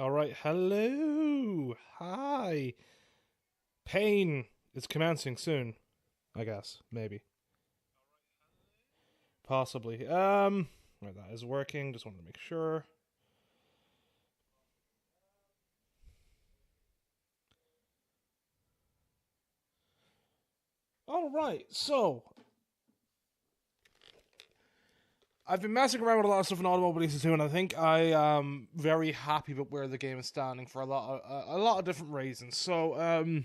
All right, hello, hi. Pain is commencing soon, I guess, maybe, possibly. Right, that is working. Just wanted to make sure. All right, so I've been messing around with a lot of stuff in Automobilista too, and I think I am very happy with where the game is standing for a lot of different reasons. So,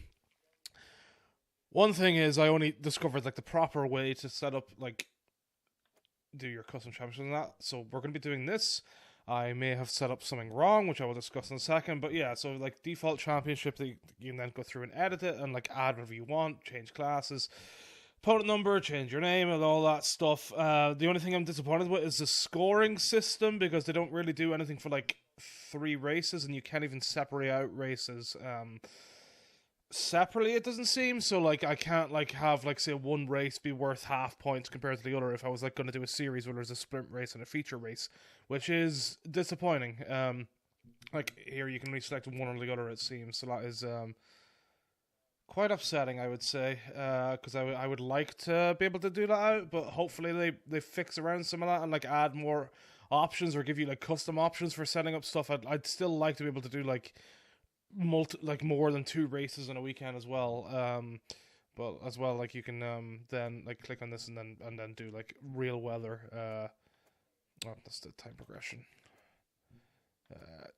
one thing is I only discovered like the proper way to set up like do your custom championship and that. So we're going to be doing this. I may have set up something wrong, which I will discuss in a second. But yeah, so like default championship, you can then go through and edit it and like add whatever you want, change classes, opponent number, change your name, and all that stuff. The only thing I'm disappointed with is the scoring system because they don't really do anything for like 3 races, and you can't even separate out races. Separately, it doesn't seem so. Like I can't like have like say one race be worth half points compared to the other if I was like going to do a series where there's a sprint race and a feature race, which is disappointing. Like here you can only select one or the other, it seems, so that is quite upsetting, I would say, because I would like to be able to do that out, but hopefully they fix around some of that and like add more options or give you like custom options for setting up stuff. I'd still like to be able to do like more than 2 races in a weekend as well. But as well, like you can then like click on this and then do like real weather. Oh, that's the time progression.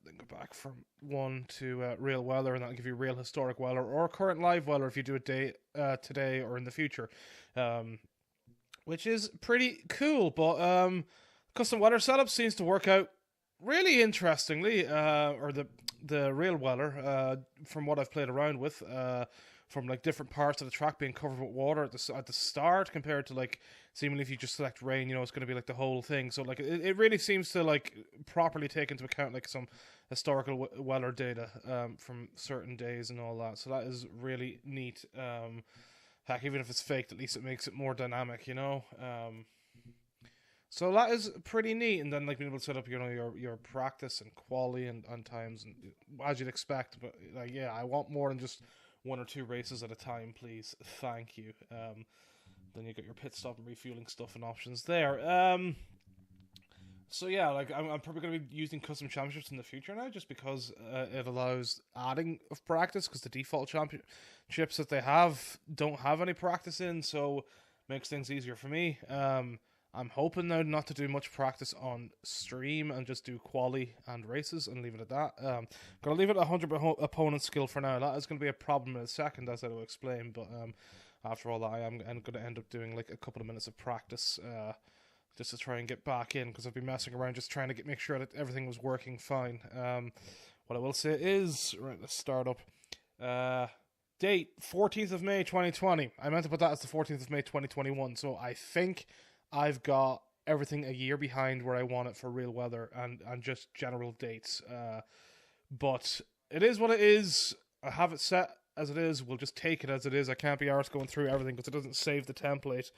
Then go back from one to real weather, and that'll give you real historic weather or current live weather if you do it today or in the future, which is pretty cool. But custom weather setup seems to work out really interestingly, or the real weather, from what I've played around with, from like different parts of the track being covered with water at the start compared to like seemingly if you just select rain, it's going to be like the whole thing. So like it really seems to like properly take into account like some historical weather data from certain days and all that. So that is really neat. Heck, even if it's faked, at least it makes it more dynamic. So that is pretty neat, and then like being able to set up, your practice and quali and times, and as you'd expect. But like, yeah, I want more than just 1 or 2 races at a time, please. Thank you. Then you got your pit stop and refueling stuff and options there. So yeah, like I'm probably going to be using custom championships in the future now, just because it allows adding of practice. Because the default championships that they have don't have any practice in, so makes things easier for me. I'm hoping now not to do much practice on stream and just do quali and races and leave it at that. Gonna leave it at 100 opponent skill for now. That is going to be a problem in a second, as I will explain. But after all that, I am going to end up doing like a couple of minutes of practice just to try and get back in, because I've been messing around just trying to make sure that everything was working fine. What I will say is, right, let's start up. Date 14th of May 2020. I meant to put that as the 14th of May 2021. So I think I've got everything a year behind where I want it for real weather and just general dates. But it is what it is. I have it set as it is. We'll just take it as it is. I can't be arsed going through everything because it doesn't save the template,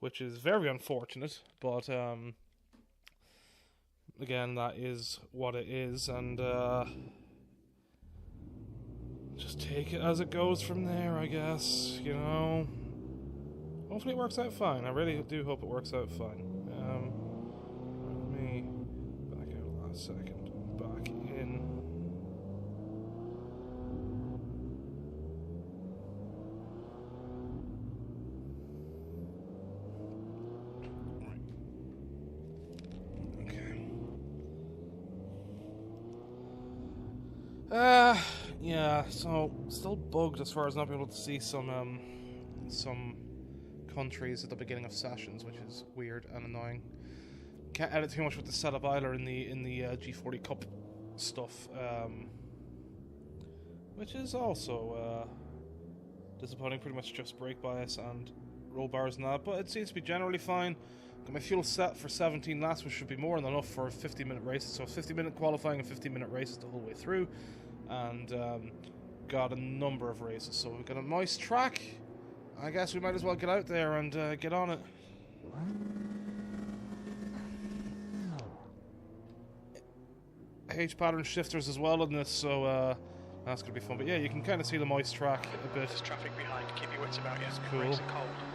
which is very unfortunate. But again, that is what it is, and just take it as it goes from there, I guess. Hopefully it works out fine. I really do hope it works out fine. Let me back out last second. Back in. Okay. Yeah. So still bugged as far as not being able to see some countries at the beginning of sessions, which is weird and annoying. Can't edit too much with the setup either in the G40 Cup stuff, which is also disappointing. Pretty much just brake bias and roll bars and that, but it seems to be generally fine. Got my fuel set for 17 laps, which should be more than enough for 50-minute races. So 50-minute qualifying and 50-minute races the whole way through, and got a number of races. So we've got a nice track. I guess we might as well get out there and get on it. H pattern shifters as well in this, so that's gonna be fun. But yeah, you can kind of see the moist track a bit. There's traffic behind. Keep your wits about you. It's cool.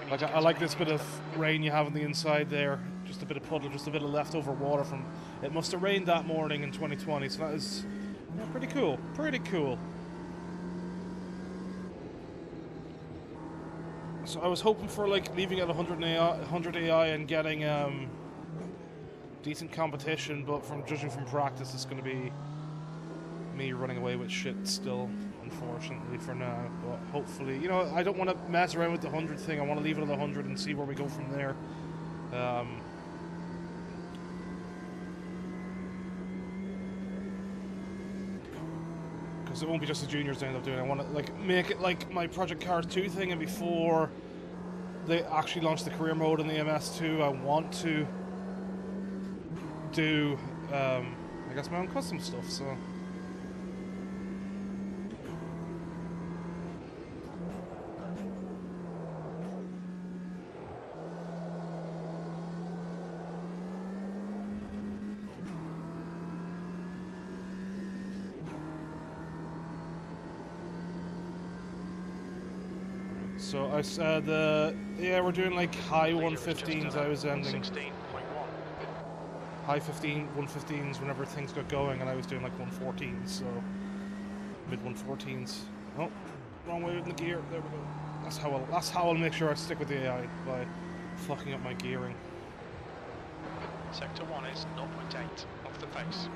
Like I like this bit of rain you have on the inside there. Just a bit of puddle, just a bit of leftover water from. It must have rained that morning in 2020, so that is pretty cool. Pretty cool. So I was hoping for like leaving at 100 AI and getting decent competition, but from judging from practice, it's going to be me running away with shit still, unfortunately, for now. But hopefully, you know, I don't want to mess around with the 100 thing. I want to leave it at 100 and see where we go from there. Because it won't be just the juniors I end up doing. I want to like make it like my Project Cars 2 thing, and before they actually launch the career mode in the MS2, I want to do, I guess, my own custom stuff. So. So I said, yeah, we're doing like high 115s. I was ending high 115s whenever things got going, and I was doing like 114s, so mid 114s. Oh, wrong way in the gear. There we go. That's how I'll make sure I stick with the AI, by fucking up my gearing. Sector 1 is 0.8 off the pace.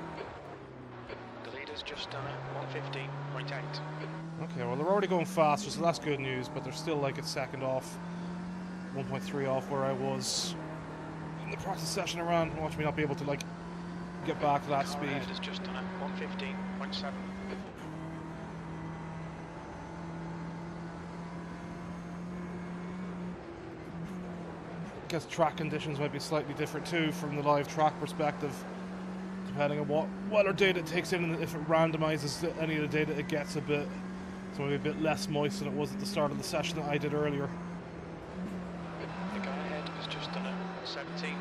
The leader's just done it, 115.8. Okay, well they're already going faster, so that's good news, but they're still like a second off, 1.3 off where I was in the practice session around. Watch me not be able to like get back to that speed. Has just done it, 115.7. I guess track conditions might be slightly different too from the live track perspective, depending on what weather data it takes in, and if it randomizes any of the data it gets a bit. It's maybe a bit less moist than it was at the start of the session that I did earlier. The guy ahead has just done it, 17.1.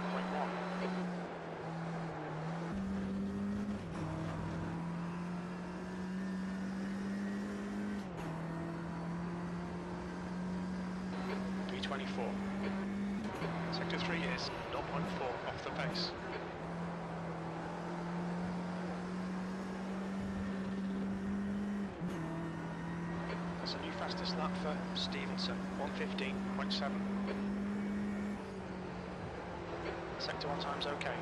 P24. Sector 3 is 0.4 off the pace. That's a new fastest lap for Stevenson, 115.7. Sector 1 time's okay.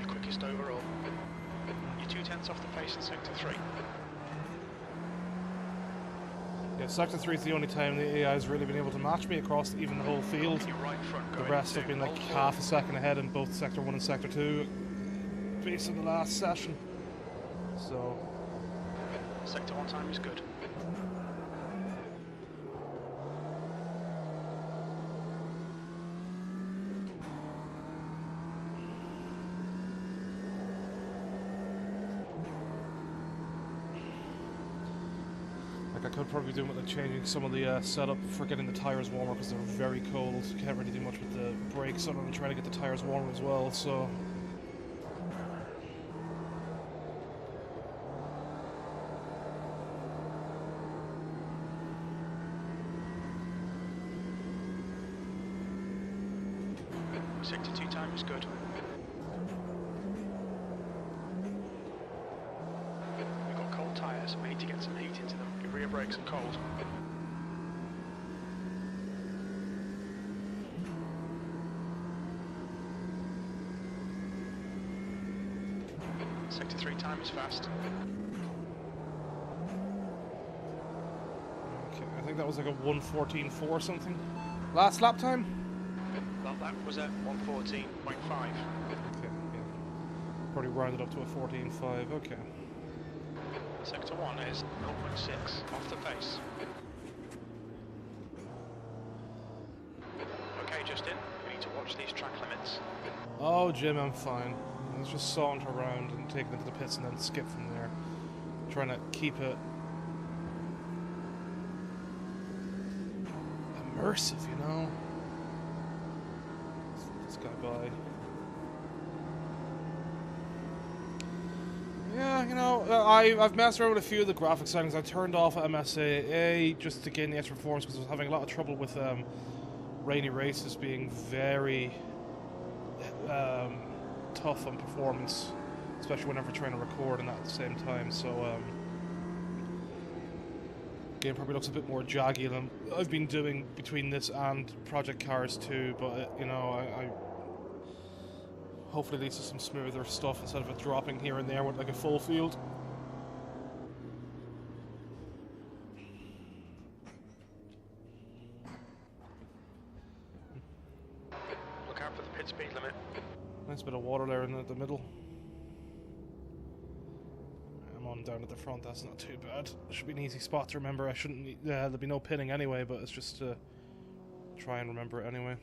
Quickest overall. You're 2/10 off the pace in Sector 3. Yeah, Sector 3 is the only time the AI has really been able to match me across even the whole field. Right front The rest have been like half a second ahead in both Sector 1 and Sector 2 based on the last session. So Sector 1 time is good. I could probably do with like changing some of the setup for getting the tyres warmer, because they're very cold. Can't really do much with the brakes on, and trying to get the tyres warmer as well. So Sector 2 time is good. We've got cold tyres, we need to get some heat into them. Your rear brakes are cold. Sector 3 time is fast. Okay, I think that was like a 1:14.4 something. Last lap time? That lap was at 1:14.5. Okay, yeah. Probably rounded up to a 14.5, okay. Sector 1 is 0.6 off the pace. Okay, Justin, we need to watch these track limits. Oh, Jim, I'm fine. Let's just saunter around and take it into the pits and then skip from there. Trying to keep it immersive, you know? Let's let this guy by. Yeah, you know, I've messed around with a few of the graphic settings. I turned off MSAA just to gain the extra performance because I was having a lot of trouble with rainy races being very tough on performance, especially whenever trying to record and that at the same time. So game probably looks a bit more jaggy than I've been doing between this and Project Cars 2, but you know, I hopefully leads to some smoother stuff instead of it dropping here and there with like a full field. Look out for the pit speed limit. Nice bit of water there in the middle. I'm on down at the front, that's not too bad. Should be an easy spot to remember. I shouldn't, there'll be no pitting anyway, but it's just to try and remember it anyway.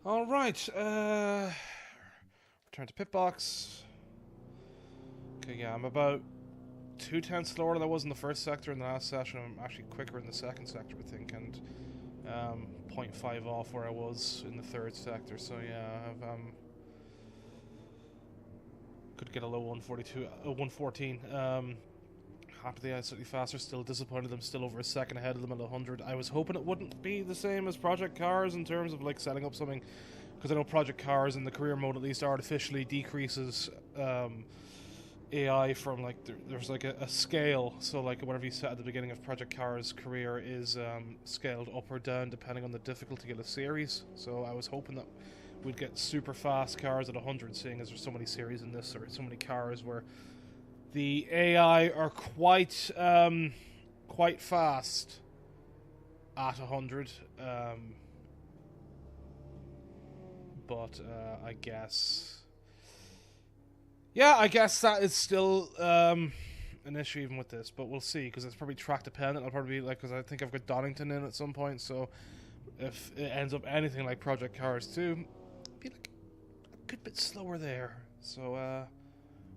Alright, return to pit box. Okay, yeah, I'm about 2/10 slower than I was in the first sector in the last session. I'm actually quicker in the second sector, I think, and 0.5 off where I was in the third sector. So yeah, I've could get a low 142, 114. Happily, I slightly faster. Still disappointed. I'm still over a second ahead of them at 100. I was hoping it wouldn't be the same as Project Cars in terms of like setting up something, because I know Project Cars in the career mode at least artificially decreases AI from like there's like a scale. So like whatever you set at the beginning of Project Cars career is scaled up or down depending on the difficulty of the series. So I was hoping that we'd get super fast cars at 100, seeing as there's so many series in this, or so many cars where the AI are quite fast at 100, but I guess, yeah, I guess that is still an issue even with this, but we'll see, because it's probably track dependent. I'll probably be like, because I think I've got Donington in at some point, so if it ends up anything like Project Cars 2, be like a good bit slower there. So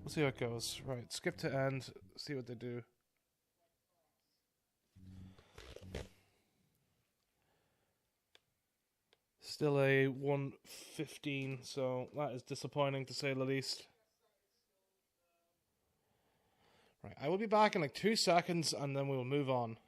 we'll see how it goes. Right, skip to end, see what they do. Still a 1:15, so that is disappointing to say the least. Right, I will be back in like 2 seconds and then we will move on.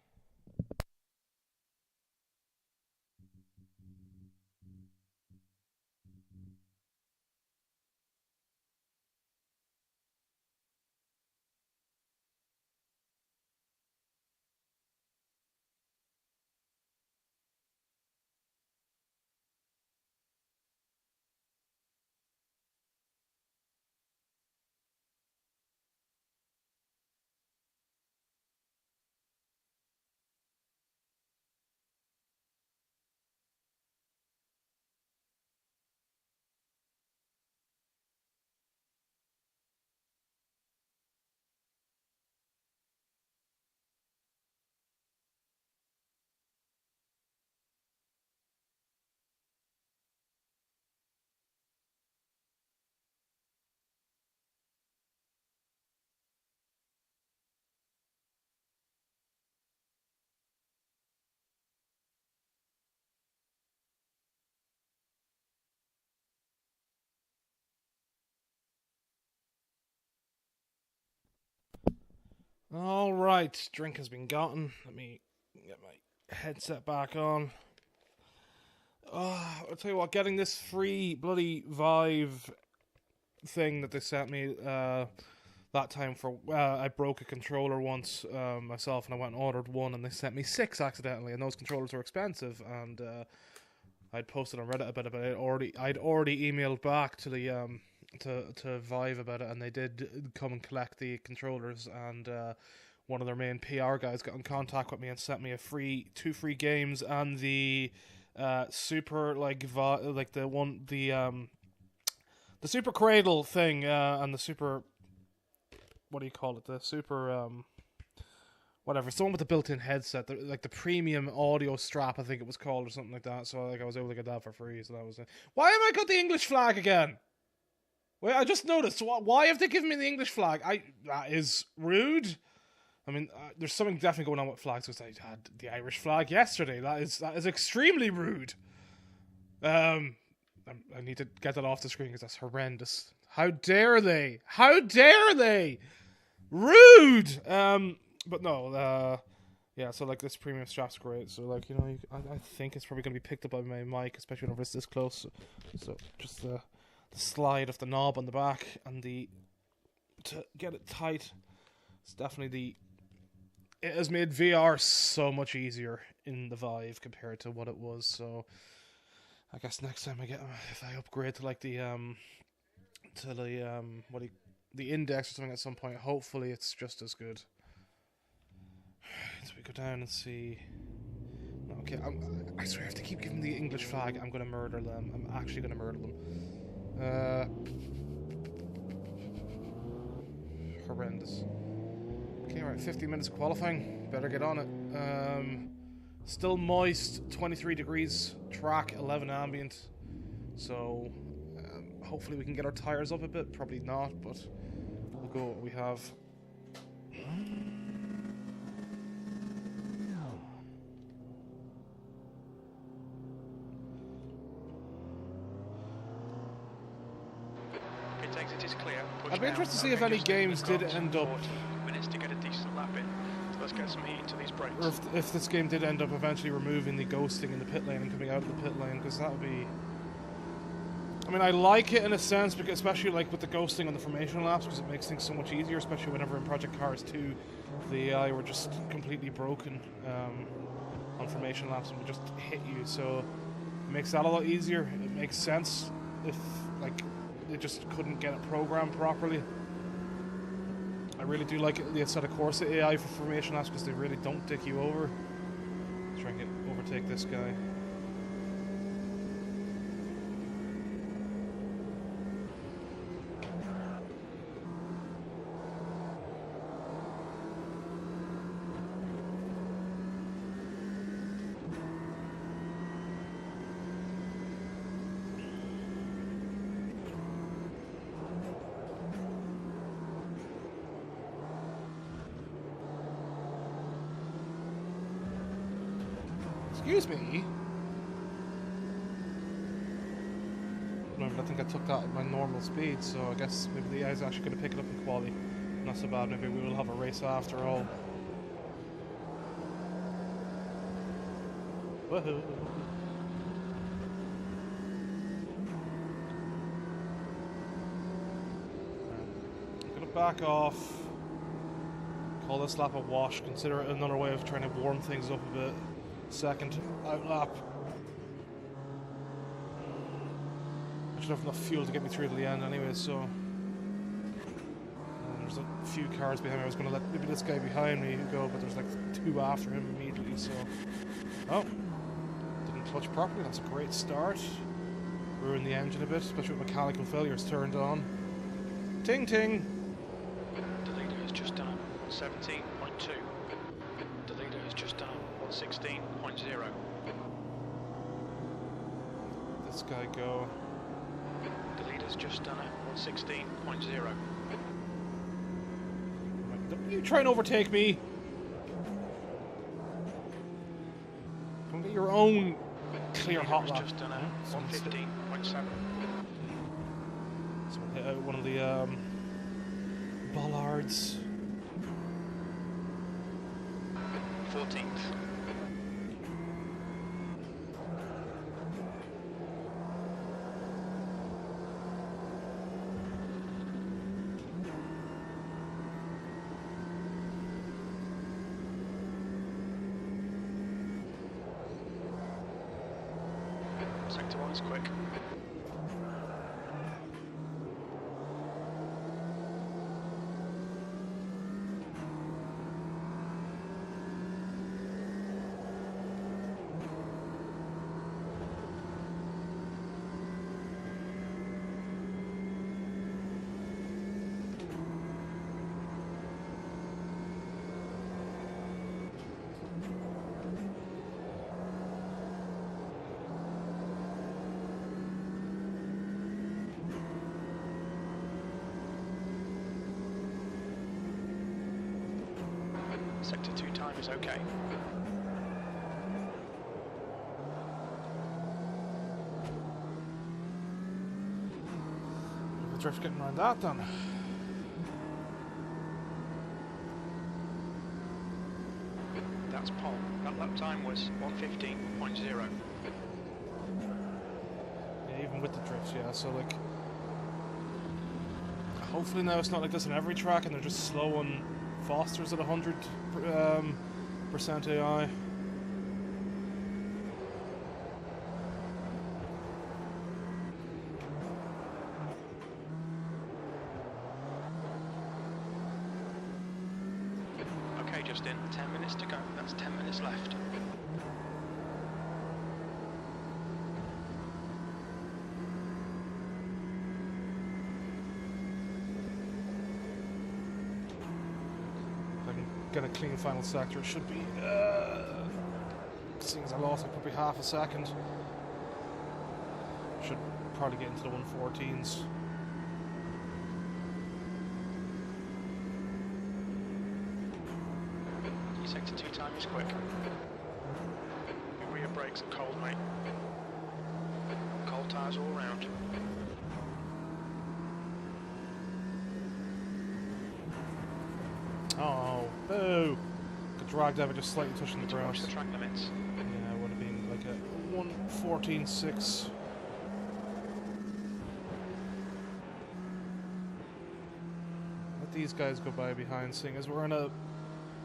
Alright, drink has been gotten. Let me get my headset back on. I'll tell you what, getting this free bloody Vive thing that they sent me that time for... I broke a controller once myself, and I went and ordered one, and they sent me 6 accidentally, and those controllers were expensive, and I'd posted on Reddit about it, but I'd already emailed back to the to Vive about it, and they did come and collect the controllers, and one of their main PR guys got in contact with me and sent me two free games and the super the super cradle thing and the super, what do you call it, the super whatever, it's the one with the built-in headset, like the premium audio strap, I think it was called, or something like that. So like I was able to get that for free. So that was it. Why have I got the English flag again? Wait, I just noticed. Why have they given me the English flag? That is rude. I mean, there's something definitely going on with flags, because I had the Irish flag yesterday. That is extremely rude. I need to get that off the screen because that's horrendous. How dare they? How dare they? Rude. But no, yeah, so like this premium strap's great. So like, you know, I think it's probably going to be picked up by my mic, especially whenever it's this close. So just the slide of the knob on the back and to get it tight. It's definitely it has made VR so much easier in the Vive compared to what it was. So I guess next time if I upgrade to like the index or something at some point, hopefully it's just as good. So we go down and see. Okay, I swear if they keep giving the English flag, I'm going to murder them. I'm actually going to murder them. Horrendous. Okay, right, 15 minutes of qualifying. Better get on it. Still moist, 23 degrees, track, 11 ambient. So hopefully we can get our tyres up a bit. Probably not, but we'll go what we have. I'd be interested to see if any games did end up, minutes to get a decent lap in. So let's get some heat into these brakes. Or if this game did end up eventually removing the ghosting in the pit lane and coming out of the pit lane, because that would be. I mean, I like it in a sense, because especially like with the ghosting on the formation laps, because it makes things so much easier. Especially whenever in Project Cars 2, the AI were just completely broken on formation laps and would just hit you. So it makes that a lot easier. It makes sense if like. They just couldn't get it programmed properly. I really do like the Assetto Corsa AI for formation laps because they really don't dick you over. Let's try and overtake this guy. Excuse me. Remember, I think I took that at my normal speed, so I guess maybe the AI's actually going to pick it up in Quali. Not so bad. Maybe we will have a race after all. Woohoo! I'm going to back off. Call this lap a wash. Consider it another way of trying to warm things up a bit. Second out lap. I should have enough fuel to get me through to the end anyway, so. There's a few cars behind me. I was going to let maybe this guy behind me go, but there's like two after him immediately, so. Oh. Didn't clutch properly. That's a great start. Ruined the engine a bit, especially with mechanical failures turned on. Ting ting! The leader has just done 17.2. The leader has just done 16.0. This guy go. The leader's just done it 16.0. Don't you try and overtake me. Don't get your own clear hot lap. Just done it 115.7. Someone hit out one of the bollards. 14th. Sector 1's quick. Sector 2 time is okay. The drift getting around that then. That's pole. That lap time was 1:15.0. Yeah, even with the drift, yeah. So like, hopefully now it's not like this on every track, and they're just slow on Foster's at 100% AI. Okay, Justin, 10 minutes to go. That's 10 minutes left. If I can get a clean final sector, it should be. Seeing as I lost like probably half a second, should probably get into the 114s. Sector 2 time is quick. Your rear brakes are cold, mate. Cold tyres all round. Oh, boo! Got dragged ever just slightly touching the ground. Watch the track limits. Yeah, it would have been like a 1:14.6. Let these guys go by behind, seeing as we're in a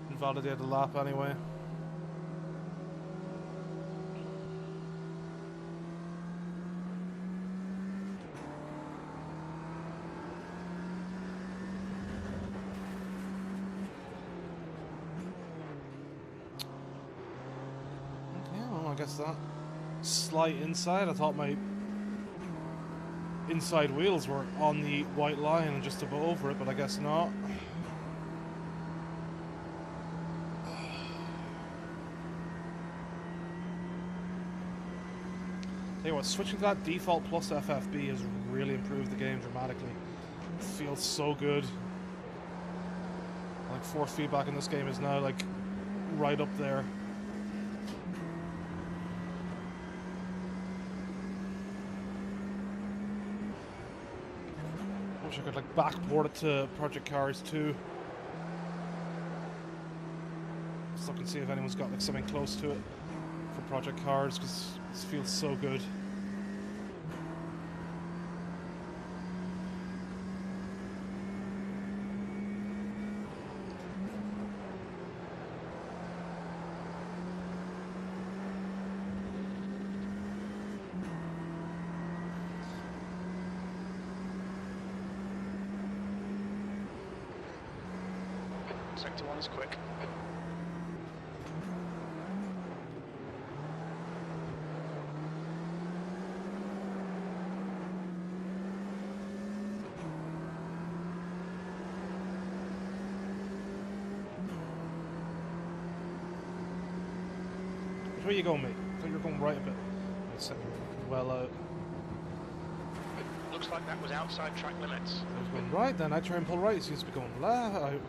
invalidated lap anyway. Yeah, well, I guess that slight inside. I thought my inside wheels were on the white line and just about over it, but I guess not. Tell you what, switching to that default plus FFB has really improved the game dramatically. It feels so good. Like force feedback in this game is now like right up there. Wish I could like backport it to Project Cars 2. Just look and see if anyone's got like something close to it for Project Cars, because this feels so good. Sector 1 is quick. Where you going, mate? I thought you were going right a bit. It's well out. Looks like that was outside track limits. I was going right, then I try and pull right. It seems to be going left. I don't know.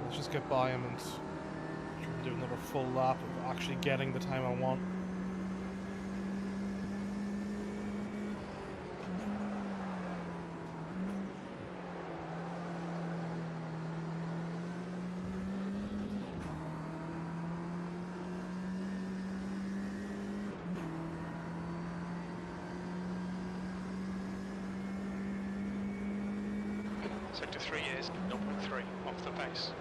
Let's just get by him and try and do another full lap of actually getting the time I want. Sector 3 is 0.3 off the pace.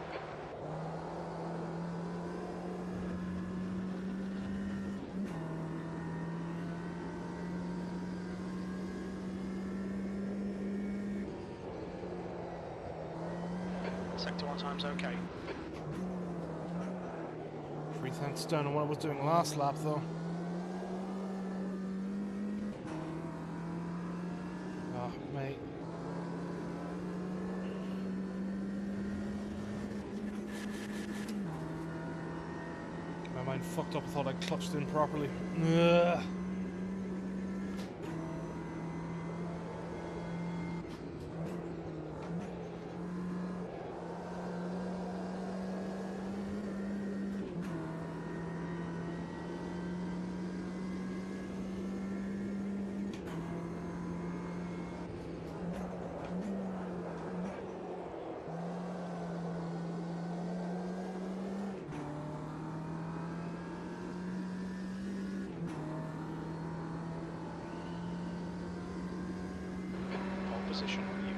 Sector 1 time's okay. 3 tenths down on what I was doing last lap though. Oh, mate. My mind fucked up. I thought I clutched in properly. Ugh.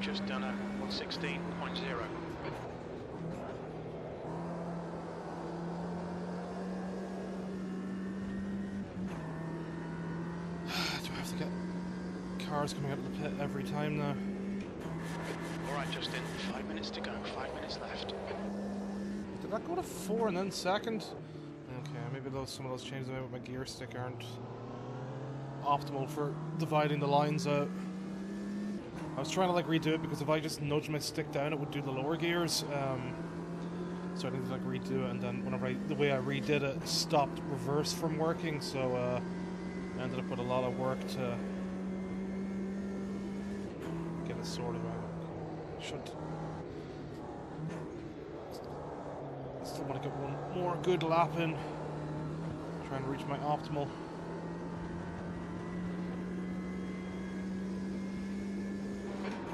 just done a 116.0. Do I have to get cars coming out of the pit every time now? Alright, Justin, 5 minutes to go, 5 minutes left. Did that go to 4 and then second? Okay, maybe some of those changes I made with my gear stick aren't optimal for dividing the lines out. I was trying to like redo it because if I just nudged my stick down it would do the lower gears. So I needed to like redo it, and then whenever the way I redid it stopped reverse from working, so I ended up with a lot of work to get it sorted out. Still want to get one more good lap in. Trying to reach my optimal.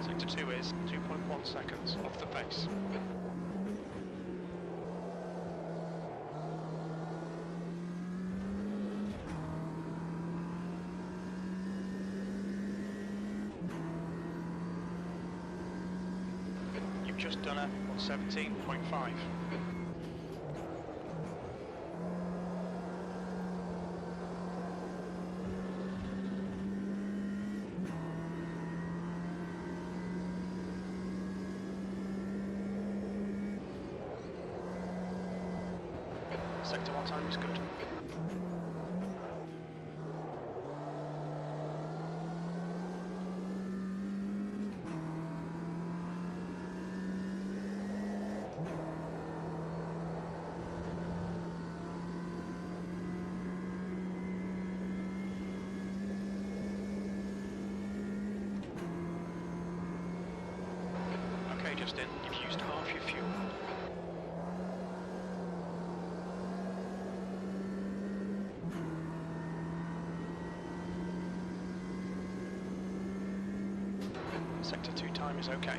Sector 2 is 2.1 seconds off the pace. You've just done a 117.5. Sector 1 time is good. Okay, Justin, you've used half your fuel. Sector 2 time is okay.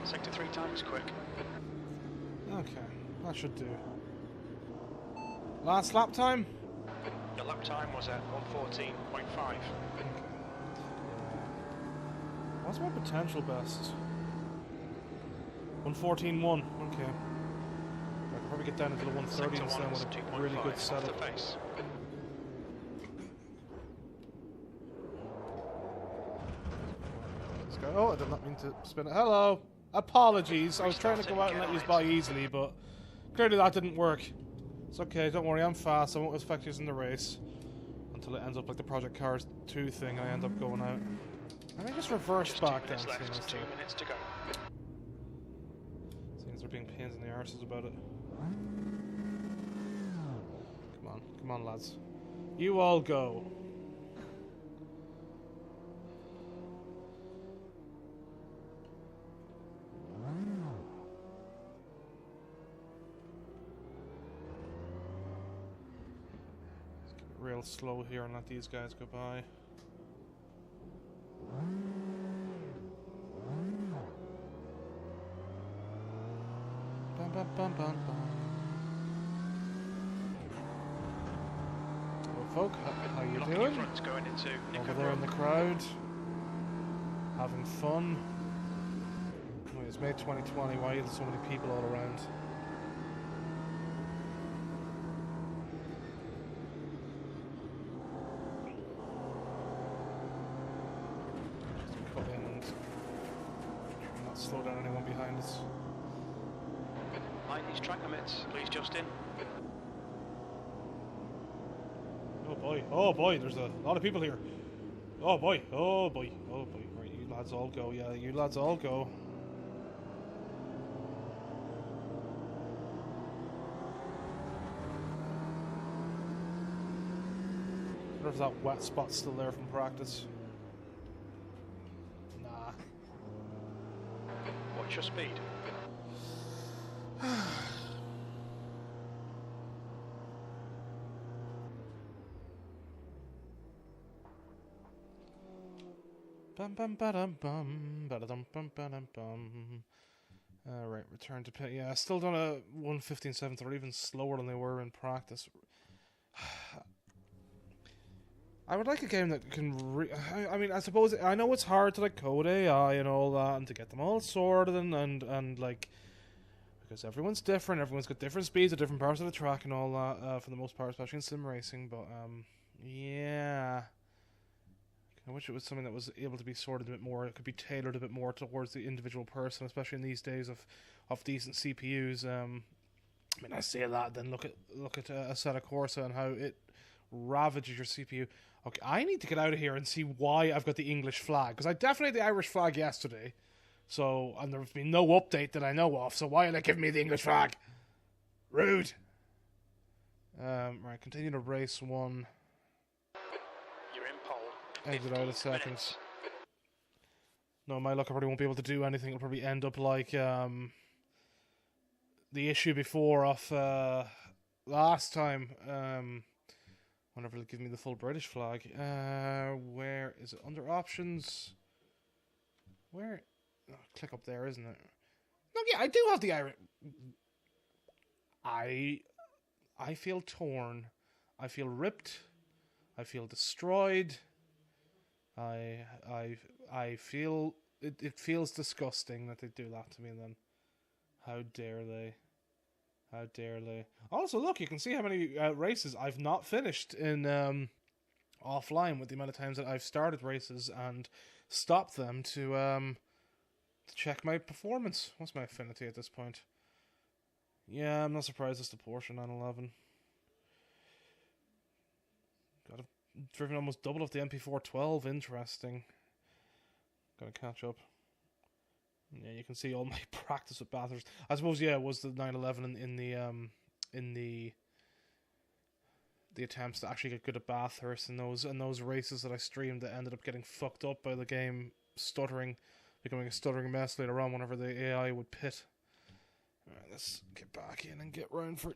Sector 3 time is quick. Okay, that should do. Last lap time? Your lap time was at 114.5. What's my potential best? 114.1. Okay. I could probably get down into the 130s then with a really good setup. Let's go. Oh, I did not mean to spin it. Hello! Apologies. I was trying to go out and let you by easily, but clearly that didn't work. It's okay, don't worry, I'm fast. I won't affect you in the race. Until it ends up like the Project Cars 2 thing and I end up going out. Let me just reverse back then. 2 minutes to go. Seeing as they're being pains in the arses about it. Come on, lads. You all go. Let's keep it real slow here and let these guys go by. Bum, bum, bum, bum, bum. Hello, folk. How you doing? Going into Over there in the crowd, having fun. Oh, it's May 2020. Why are there so many people all around? Just cut in and try not to slow down anyone behind us. Mind these track limits, please, Justin. Oh boy, there's a lot of people here. Oh boy, oh boy, oh boy. Right, you lads all go, yeah, you lads all go. I wonder if that wet spot's still there from practice. Nah. What's your speed? Bum bum ba-dum bum ba-da-dum bum ba-dum bum. Right, return to pit. Yeah, still done a 1:15.7, or even slower than they were in practice. I would like a game that can. I mean, I suppose I know it's hard to like code AI and all that, and to get them all sorted and like because everyone's different. Everyone's got different speeds at different parts of the track and all that. For the most part, especially in sim racing. But yeah. I wish it was something that was able to be sorted a bit more. It could be tailored a bit more towards the individual person, especially in these days of decent CPUs. I mean, I say that, then look at Assetto Corsa and how it ravages your CPU. Okay, I need to get out of here and see why I've got the English flag, because I definitely had the Irish flag yesterday. So, and there's been no update that I know of. So why are they giving me the English flag? Rude. Right, continue to race 1. Exit out a second. No, my luck, I probably won't be able to do anything. It'll probably end up like the issue before of last time. Whenever they'll give me the full British flag. Where is it? Under options. Where? Oh, click up there, isn't it? No, yeah, I do have the Irish. I feel torn. I feel ripped. I feel destroyed. I feel it feels disgusting that they do that to me. Then, how dare they? How dare they? Also, look, you can see how many races I've not finished in offline with the amount of times that I've started races and stopped them to check my performance. What's my affinity at this point? Yeah, I'm not surprised it's the Porsche 911. Got driven almost double of the MP412. Interesting. Gotta catch up. Yeah, you can see all my practice with Bathurst. I suppose, yeah, it was the 911 in the attempts to actually get good at Bathurst, and those races that I streamed that ended up getting fucked up by the game stuttering, becoming a stuttering mess later on whenever the AI would pit. Alright, let's get back in and get round for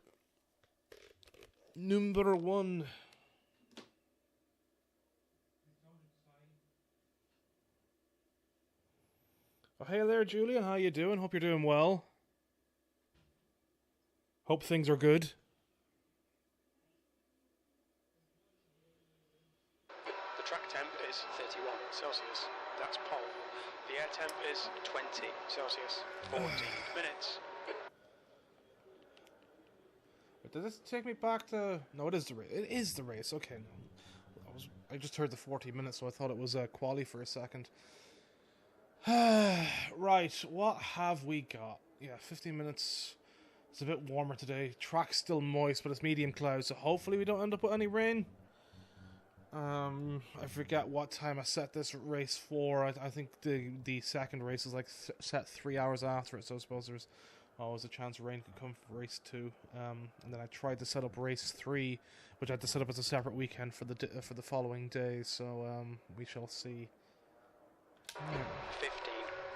number 1. Oh, hey there, Julian. How you doing? Hope you're doing well. Hope things are good. The track temp is 31 Celsius. That's pole. The air temp is 20 Celsius. 14 minutes. Does this take me back to... No, it is the race. It is the race. Okay. I just heard the 40 minutes, so I thought it was Quali for a second. Right, what have we got? Yeah, 15 minutes. It's a bit warmer today. Track's still moist, but it's medium clouds, so hopefully we don't end up with any rain. I forget what time I set this race for. I think the second race is like set 3 hours after it, so I suppose there's always a chance rain could come for race 2. And then I tried to set up race 3, which I had to set up as a separate weekend for the following day, so we shall see. 15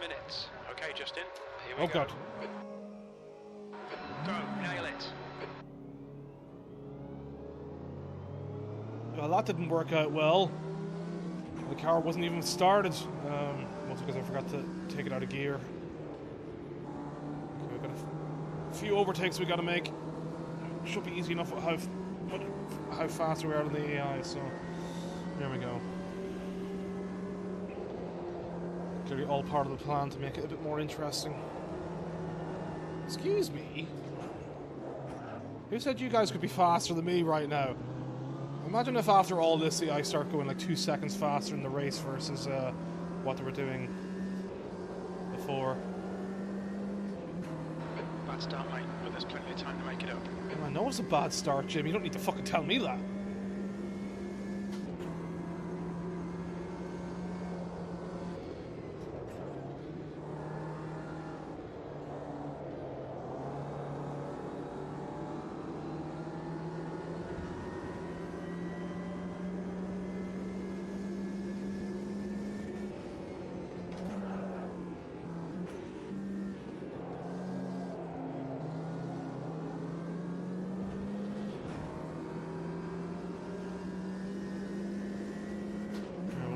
minutes. Okay, Justin. Here we Oh go. God. Go, nail it. Well, that didn't work out well. The car wasn't even started. Mostly because I forgot to take it out of gear. Okay, we've got a few overtakes we got to make. Should be easy enough how fast we are on the AI. So there we go. Clearly all part of the plan to make it a bit more interesting. Excuse me? Who said you guys could be faster than me right now? Imagine if after all this I start going like 2 seconds faster in the race versus what they were doing before. Bad start, mate, but there's plenty of time to make it up. Well, I know it's a bad start, Jim. You don't need to fucking tell me that.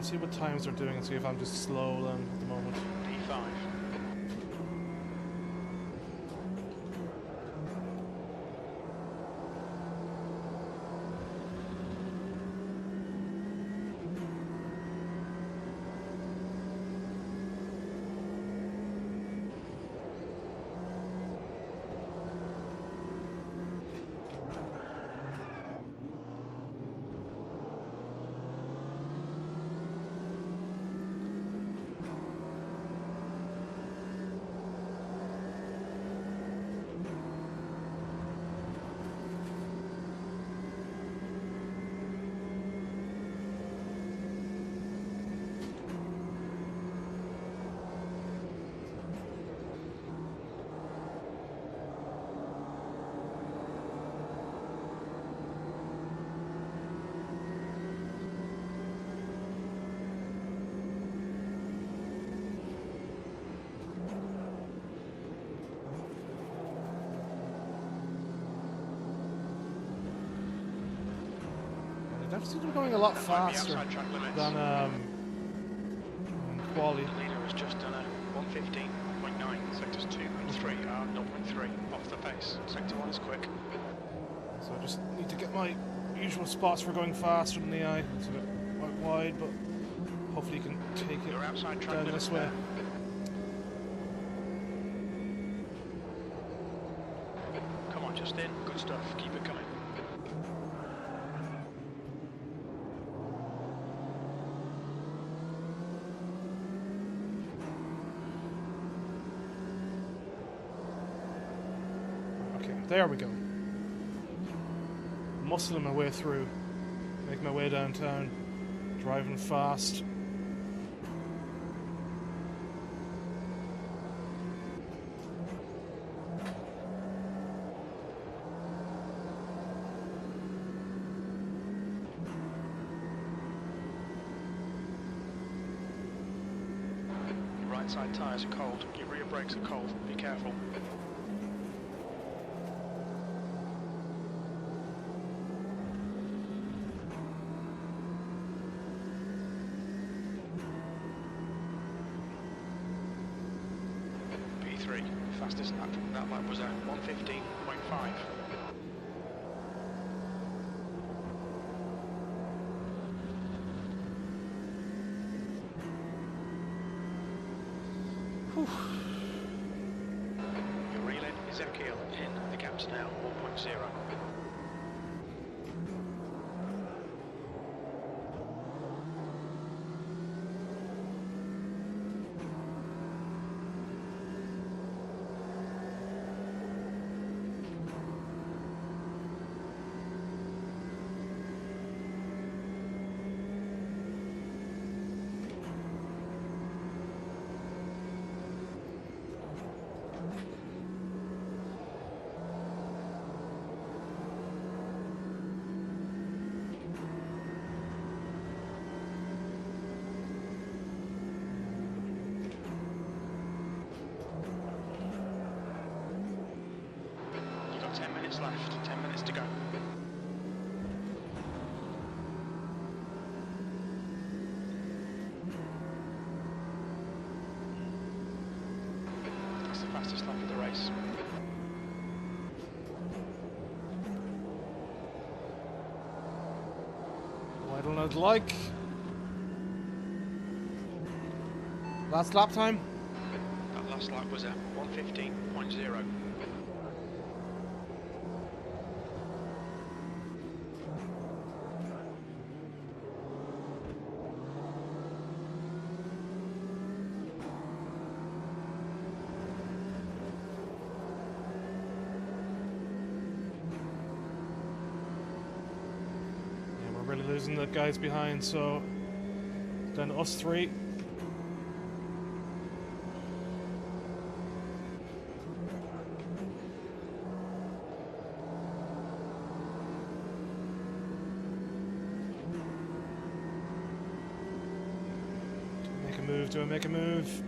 We'll see what times they're doing and see if I'm just slow then at the moment. P5. They seem to be going a lot faster than Quali. The leader has just done a 1:15.9. Sectors 2 and 3 are 0.3 off the pace. Sector 1 is quick. So I just need to get my usual spots for going faster than the eye. It's a bit quite wide, but hopefully you can take it You're outside track down this way. Come on, Justin. Good stuff. Keep it coming. Okay, there we go. Muscling my way through. Make my way downtown. Driving fast. Right side tyres are cold. Your rear brakes are cold. Be careful. P3. Fastest lap. That lap was at 1:15.5. Your reeling Ezekiel in. The gap's now 1.0. You've got 10 minutes left. 10 minutes to go. That's the fastest lap of the race. Wider than I'd like. Last lap time. That last lap was at 1:15.0. Yeah, we're really losing the guys behind, so down to us three. Do I make a move?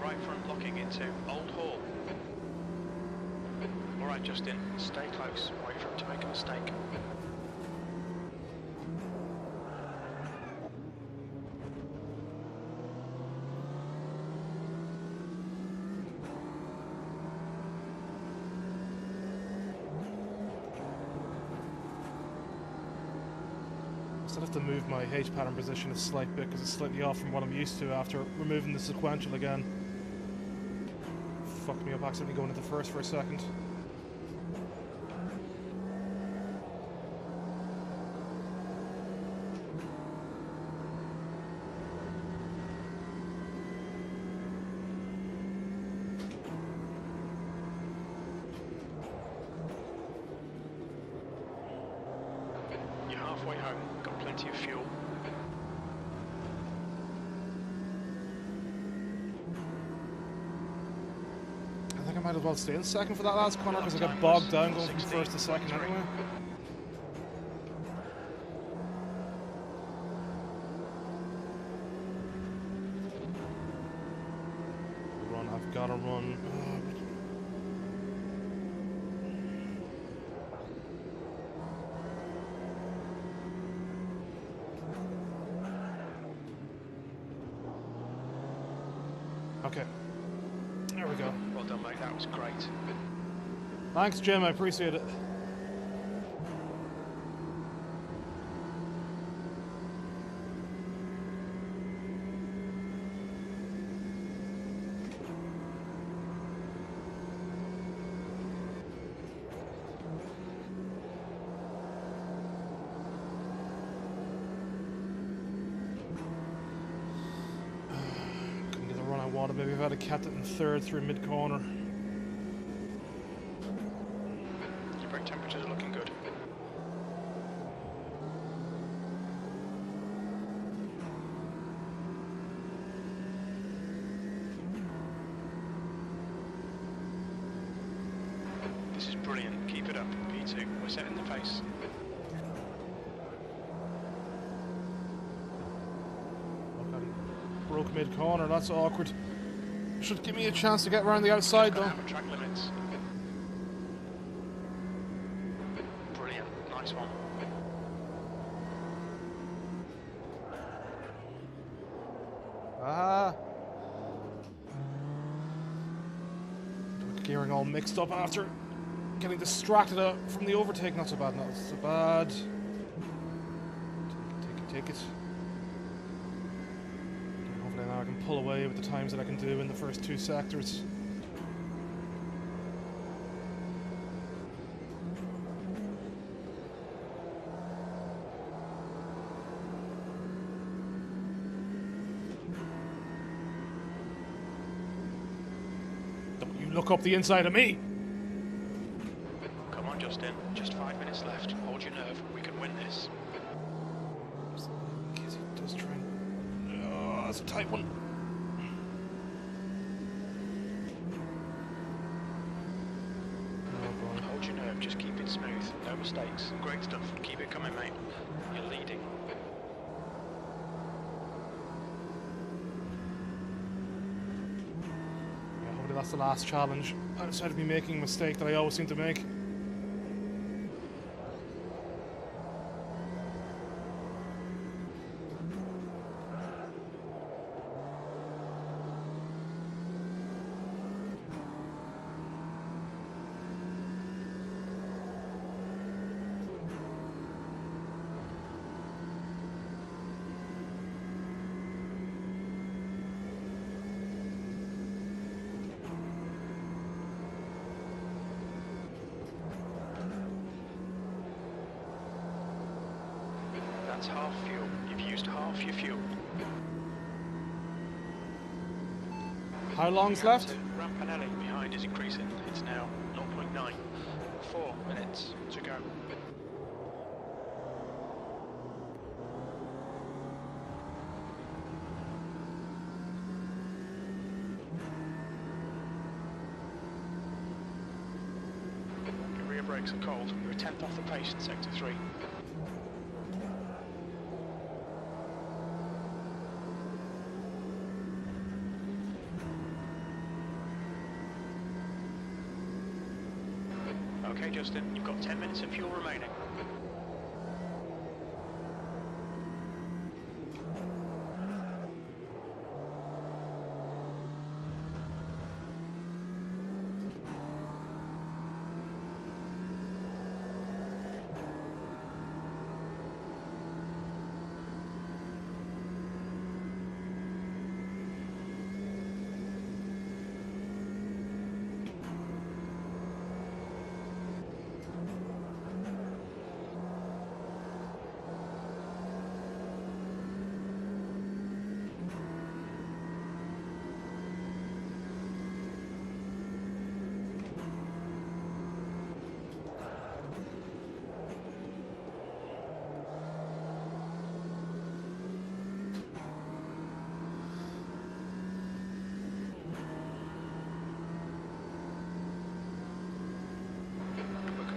right front locking into Old Hall. Alright Justin, stay close, wait for him to make a mistake. I still have to move my H pattern position a slight bit because it's slightly off from what I'm used to after removing the sequential again. Fucked me up accidentally going into first for a second. You're halfway home, got plenty of fuel. I think I might as well stay in second for that last corner because I got bogged down going from first to second anyway. Run, I've got to run. Okay. There we go. Well done mate, that was great. Thanks, Jim. I appreciate it. Couldn't get the run I wanted. Maybe if I'd have kept it in third through mid-corner. Your brake temperatures are looking good. This is brilliant, keep it up, P2, we're setting the pace. Broke mid-corner, that's awkward. Should give me a chance to get around the outside though. Have a track limits. Brilliant, nice one. Ah. Gearing all mixed up after getting distracted from the overtake. Not so bad, not so bad. Take it. Hopefully now I can pull away with the times that I can do in the first two sectors. Don't you look up the inside of me! Come on Justin, just 5 minutes left, hold your nerve, we can win this. In case he does try and... Oh, that's a tight one. Oh boy. Hold your nerve, just keep it smooth, no mistakes. Great stuff, keep it coming mate, you're leading. Yeah, hopefully that's the last challenge. Outside of me making a mistake that I always seem to make. That's half fuel, you've used half your fuel. How long's left? Rampanelli behind is increasing, it's now 0.9. 4 minutes to go. Your rear brakes are cold, you're a tenth off the pace in sector 3. Justin. You've got 10 minutes of fuel remaining.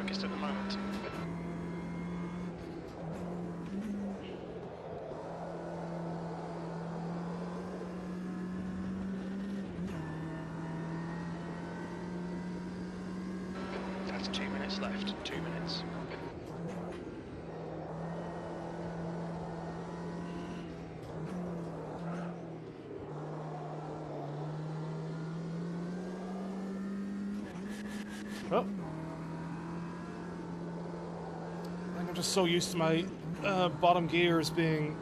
At the moment. That's 2 minutes left. 2 minutes. Oh. I'm just so used to my bottom gears being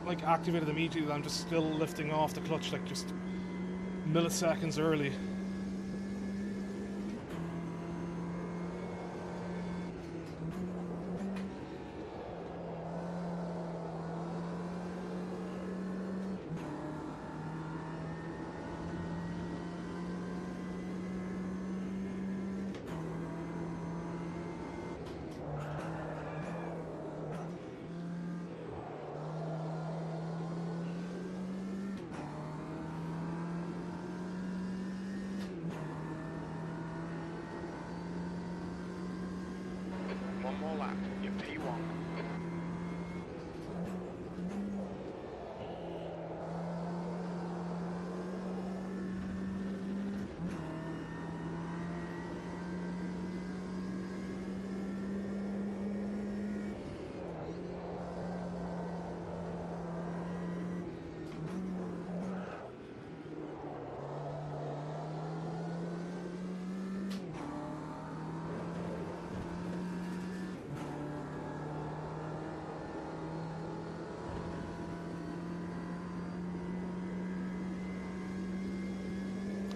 like activated immediately that I'm just still lifting off the clutch like just milliseconds early. One more lap, you're P1.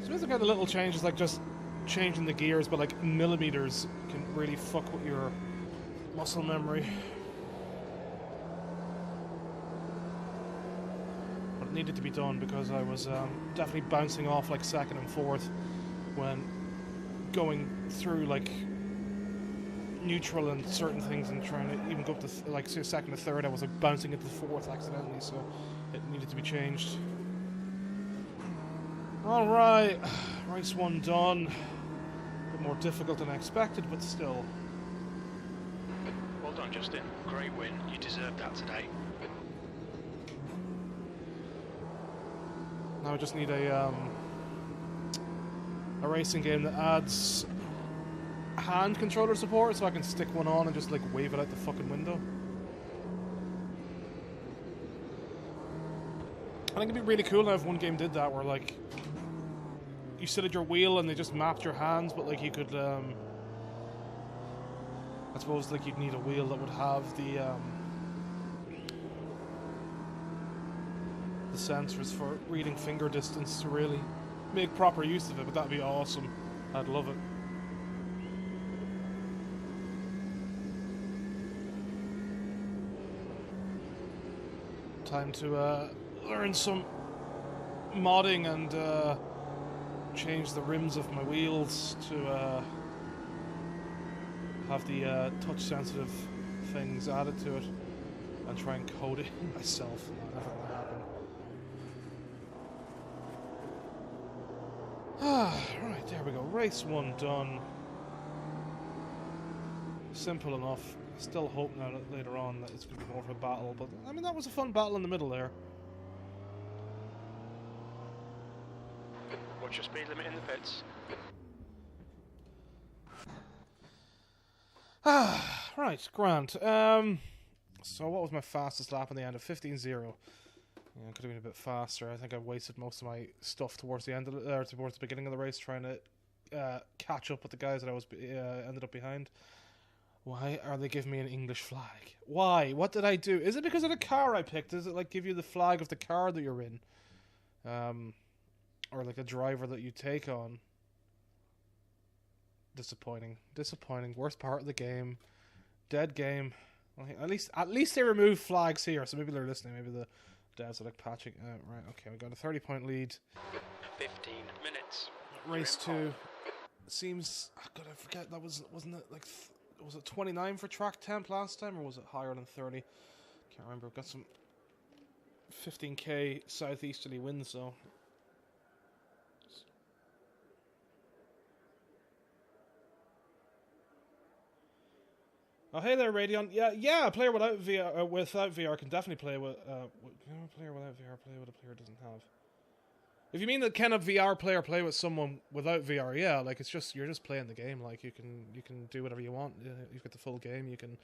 Those are kind of little changes, like just changing the gears, but like millimeters can really fuck with your muscle memory. But it needed to be done because I was definitely bouncing off like second and fourth when going through like neutral and certain things and trying to even go up to like say second or third. I was like bouncing into the fourth accidentally, so it needed to be changed. Alright, race one done. A bit more difficult than I expected, but still. Well done, Justin. Great win. You deserved that today. Now I just need a racing game that adds hand controller support so I can stick one on and just like wave it out the fucking window. I think it'd be really cool now if one game did that, where like you sit at your wheel and they just mapped your hands, but like you could I suppose like you'd need a wheel that would have the sensors for reading finger distance to really make proper use of it, but that'd be awesome. I'd love it. Time to learn some modding and change the rims of my wheels to have the touch sensitive things added to it and try and code it myself. Not ever gonna happen. Right, there we go. Race one done. Simple enough. Still hope now that later on that it's going to be more of a battle, but I mean that was a fun battle in the middle there. What's your speed limit in the pits? Right, grand. So what was my fastest lap in the end of 15.0? Yeah, I could have been a bit faster. I think I wasted most of my stuff towards the end of towards the beginning of the race trying to catch up with the guys that I was ended up behind. Why are they giving me an English flag? Why? What did I do? Is it because of the car I picked? Does it like give you the flag of the car that you're in? Or like a driver that you take on? Disappointing. Worst part of the game. Dead game. Well, at least they removed flags here, so maybe they're listening. Maybe the devs are like patching. Right, okay, we got a 30-point lead. 15 minutes. Race 2 seems. Oh God, I forget. Wasn't it like was it 29 for track temp last time, or was it higher than 30? Can't remember. We've got some 15k southeasterly winds though. Oh, hey there, Radeon. Yeah. A player without VR can definitely play with. A player without VR play with a player doesn't have. If you mean that can a VR player play with someone without VR, yeah, like it's just you're just playing the game. Like you can do whatever you want. You've got the full game. You can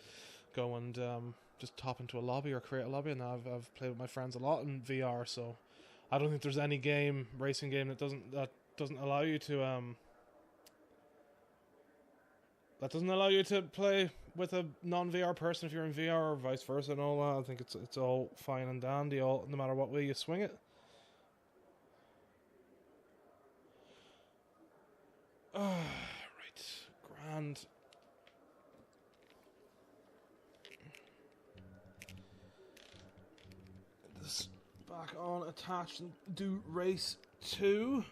go and just top into a lobby or create a lobby. And I've played with my friends a lot in VR, so I don't think there's any racing game that doesn't allow you to play with a non-VR person if you're in VR or vice versa and all that. I think it's all fine and dandy, no matter what way you swing it. Right, grand. Get this back on, attached, and do race 2.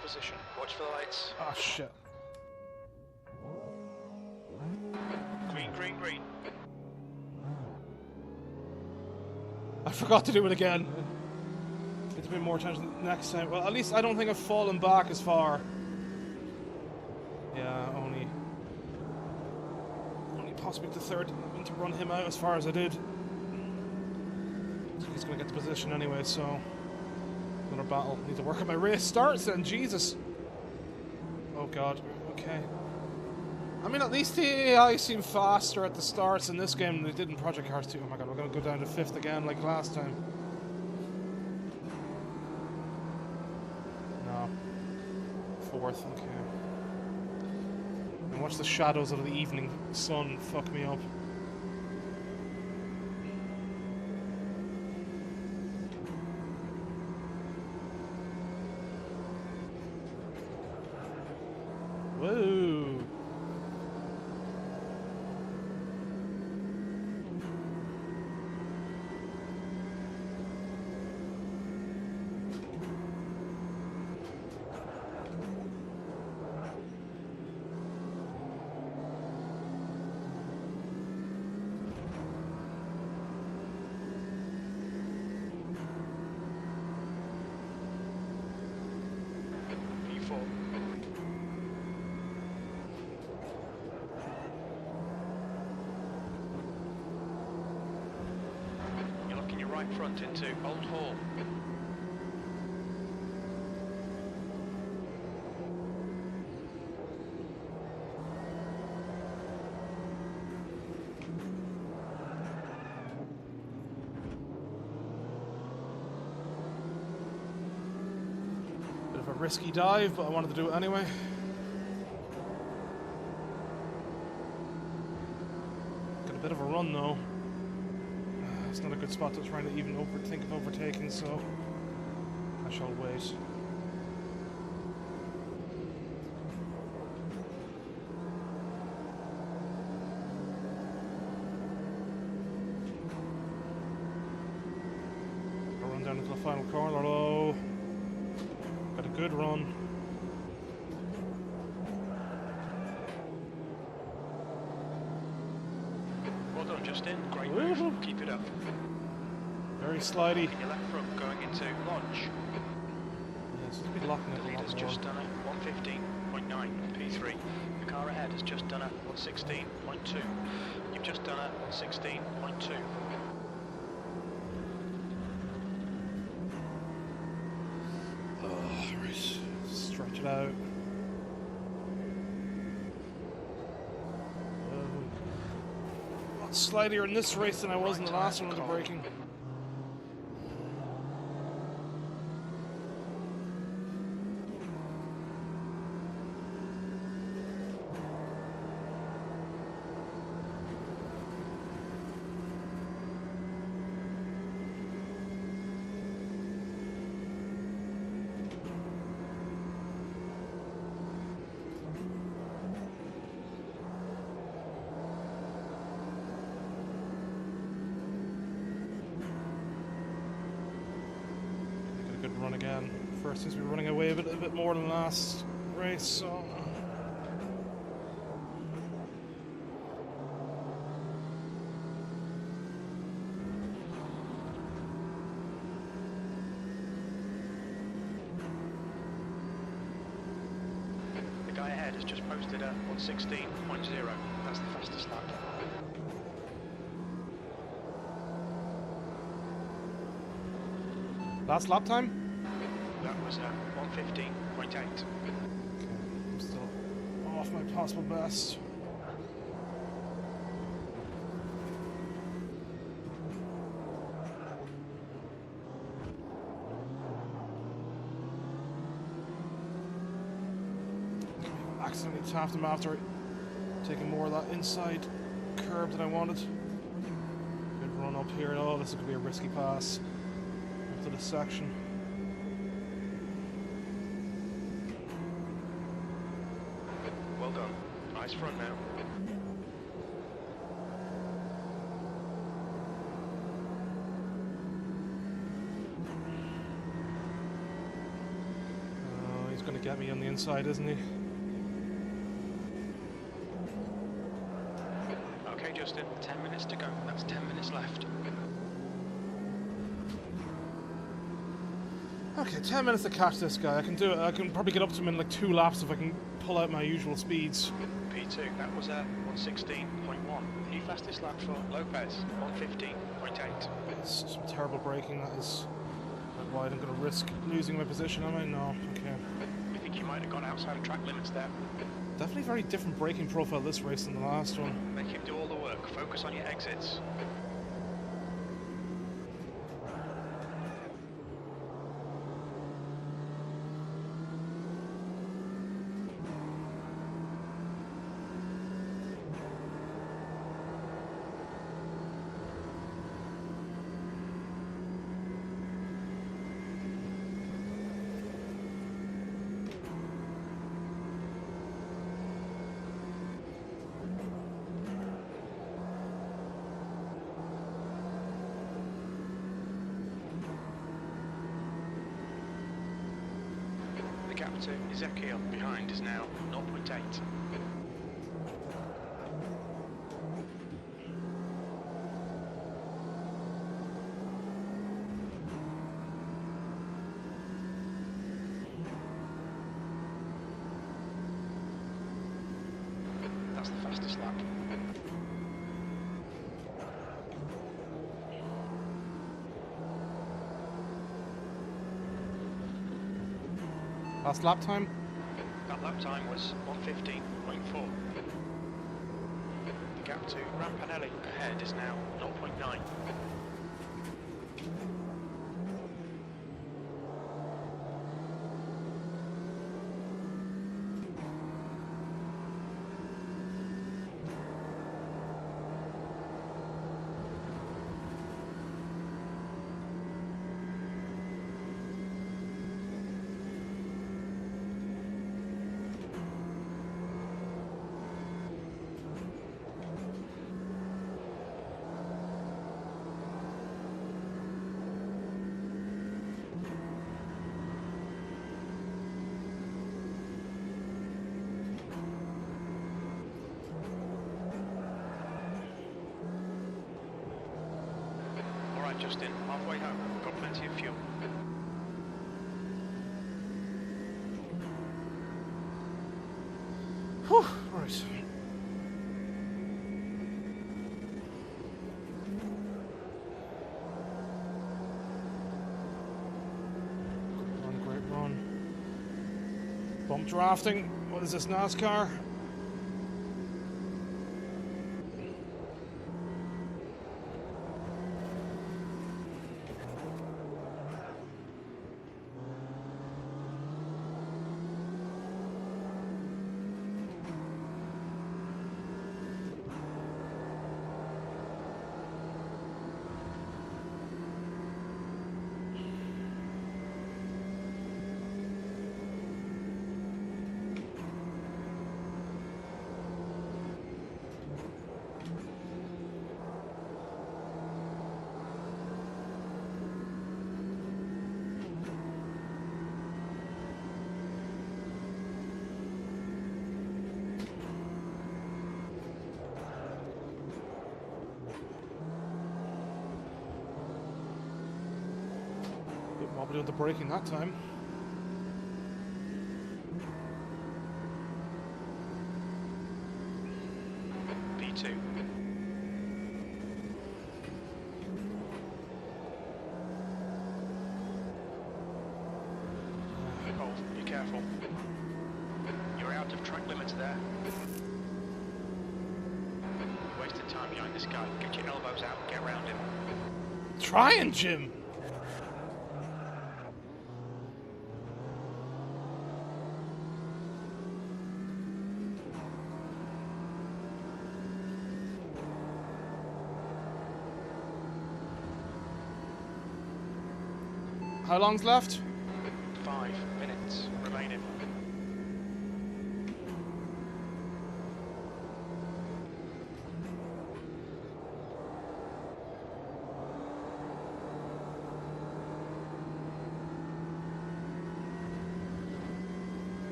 Position. Watch for the lights. Ah, shit. Green. I forgot to do it again. Need to pay more attention next time. Well, at least I don't think I've fallen back as far. Yeah, only possibly the third. I mean to run him out as far as I did. He's going to get the position anyway, so... Another battle. Need to work on my race starts then, Jesus. Oh God, okay. I mean, at least the AI seemed faster at the starts in this game than they did in Project Cars 2. Oh my God, we're going to go down to 5th again like last time. No. 4th, okay. And watch the shadows of the evening sun fuck me up. Whoa. Right front into Old Hall. Bit of a risky dive, but I wanted to do it anyway. Got a bit of a run though. It's not a good spot to try to even think of overtaking, so I shall wait. I'll run down into the final corner though. Got a good run. Well done, Justin. Great move. Keep it up. Very slidey. Your left front going into launch. Yeah, so be locking it a lot leader's more. just done a 115.9 P3. The car ahead has just done a 116.2. You've just done a 116.2. Oh, right. Stretch. stretch it out. A lot slighter in this race than I was in the last one with the braking. Run again. First seems to be running away a bit more than last race, so the guy ahead has just posted a 1:16.0. That's the fastest lap. last lap time? That was 1:15.8. Okay, I'm still off my possible best. Accidentally tapped him after taking more of that inside curb than I wanted. Good run up here. Oh, this is going to be a risky pass up to this section. Well done. Nice front now. Oh, he's going to get me on the inside, isn't he? Okay, Justin, 10 minutes to go. That's 10 minutes left. Okay, 10 minutes to catch this guy. I can do it. I can probably get up to him in like 2 laps if I can pull out my usual speeds. P2, that was a 1:16.1. New fastest lap for Lopez, 1:15.8. It's some terrible braking. That is not wide. I'm going to risk losing my position, am I? No. Okay. I think you might have gone outside of track limits there. Definitely very different braking profile this race than the last one. Make him do all the work. Focus on your exits. Gap to Ezekiel behind is now 0.8. That's the fastest lap. Last lap time? That lap time was 1:15.4. The gap to Rampanelli ahead is now 0.9. Alright Justin, halfway home, got plenty of fuel. Whew, right. Drafting. What is this, NASCAR? Wobbly on the braking that time. P2. Oh, be careful. You're out of track limits there. You wasted time behind this guy. Get your elbows out and get around him. Trying, Jim! How long's left? 5 minutes remaining.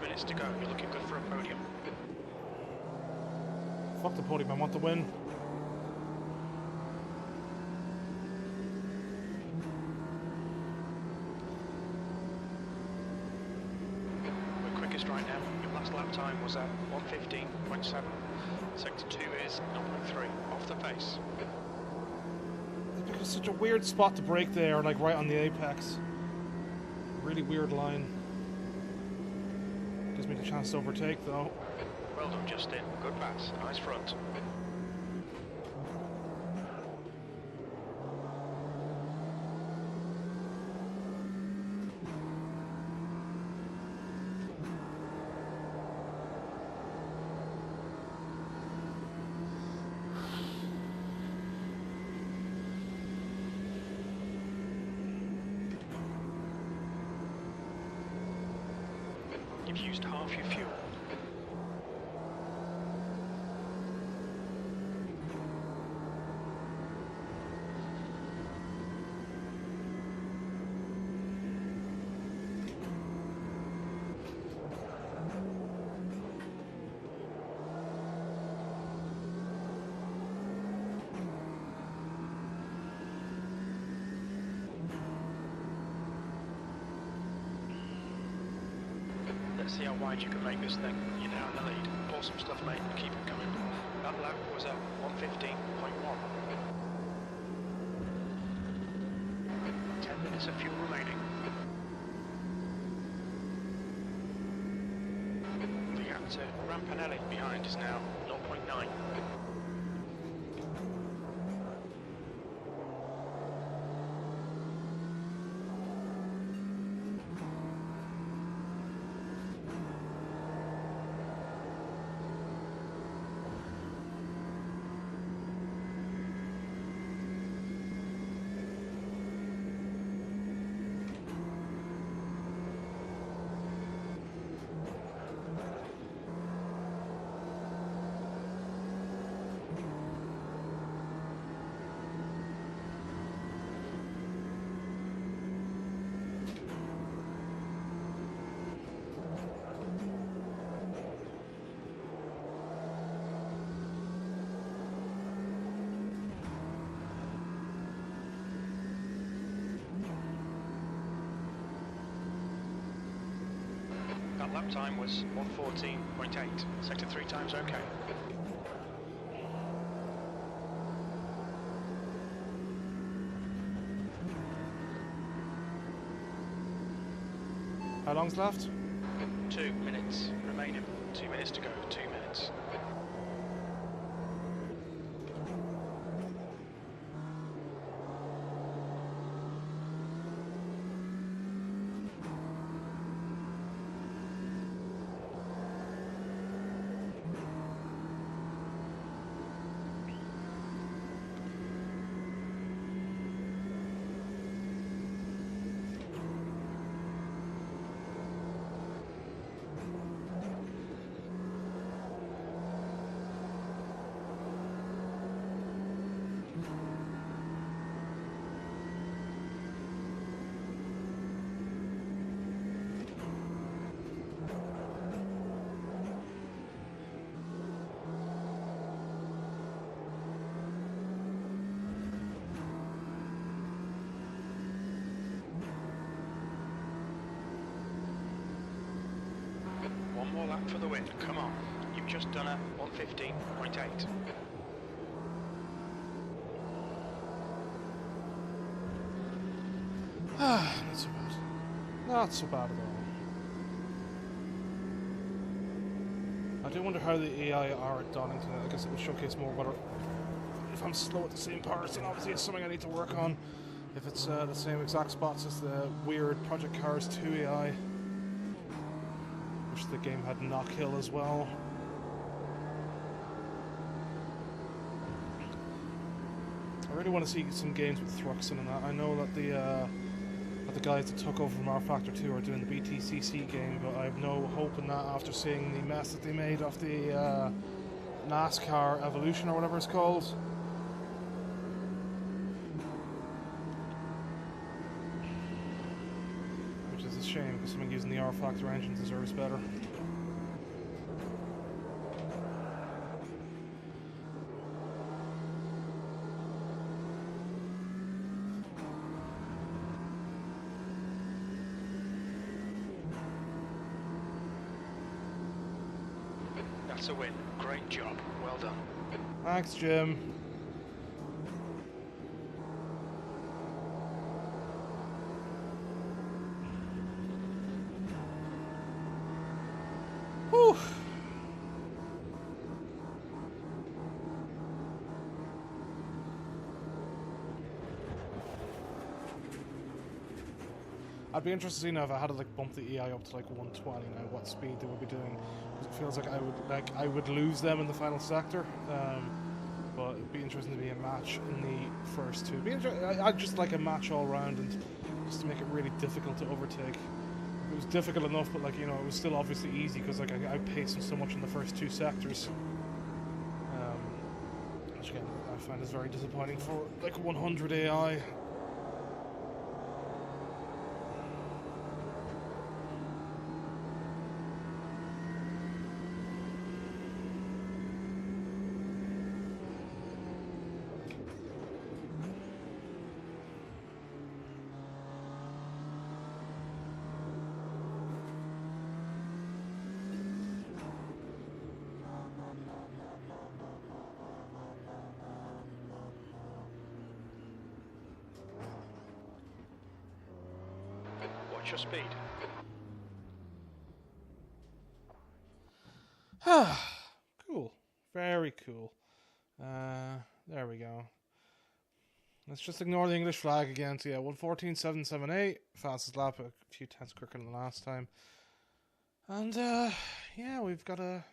Minutes to go. You're looking good for a podium. Fuck the podium, I want to win. We're quickest right now. Your last lap time was at 1:15.7. Sector 2 is 0.3 off the pace. It's such a weird spot to brake there, like right on the apex. Really weird line. Gives me the chance to overtake, though. Well done, Justin. Good pass. Nice front. You've used half your fuel. Let's see how wide you can make this thing. You're now in the lead. Pull some stuff, mate, and keep it coming. That lap was at 1:15.1. 10 minutes of fuel remaining. The gap to Rampanelli behind is now 0.9. That lap time was 1:14.8. Sector 3 times okay. How long's left? 2 minutes remaining. 2 minutes to go. 2 minutes. One more lap for the win. Come on. You've just done a 1:15.8. Not so bad. Not so bad at all. I do wonder how the AI are at Donington. I guess it will showcase more whether if I'm slow at the same parts, then obviously it's something I need to work on. If it's the same exact spots as the weird Project Cars 2 AI, which the game had knock hill as well. I really want to see some games with Thruxton and that. I know that the guys that took over from R Factor 2 are doing the BTCC game, but I have no hope in that after seeing the mess that they made of the NASCAR Evolution or whatever it's called. Which is a shame, because someone using the R Factor engine deserves better. That's a win. Great job. Well done. Thanks, Jim. Whew. I'd be interested to see now if I had to like bump the EI up to like 120 now, what speed they would be doing. Because it feels like I would lose them in the final sector. But it'd be interesting to be a match in the first two. I'd just like a match all round, and just to make it really difficult to overtake. It was difficult enough, but like, you know, it was still obviously easy because like I outpaced them so much in the first two sectors. Which again I find is very disappointing for like 100 AI. What's your speed? Cool. Very cool. There we go. Let's just ignore the English flag again. So yeah, 1:14.778. Fastest lap, a few tenths quicker than the last time. And yeah, we've got a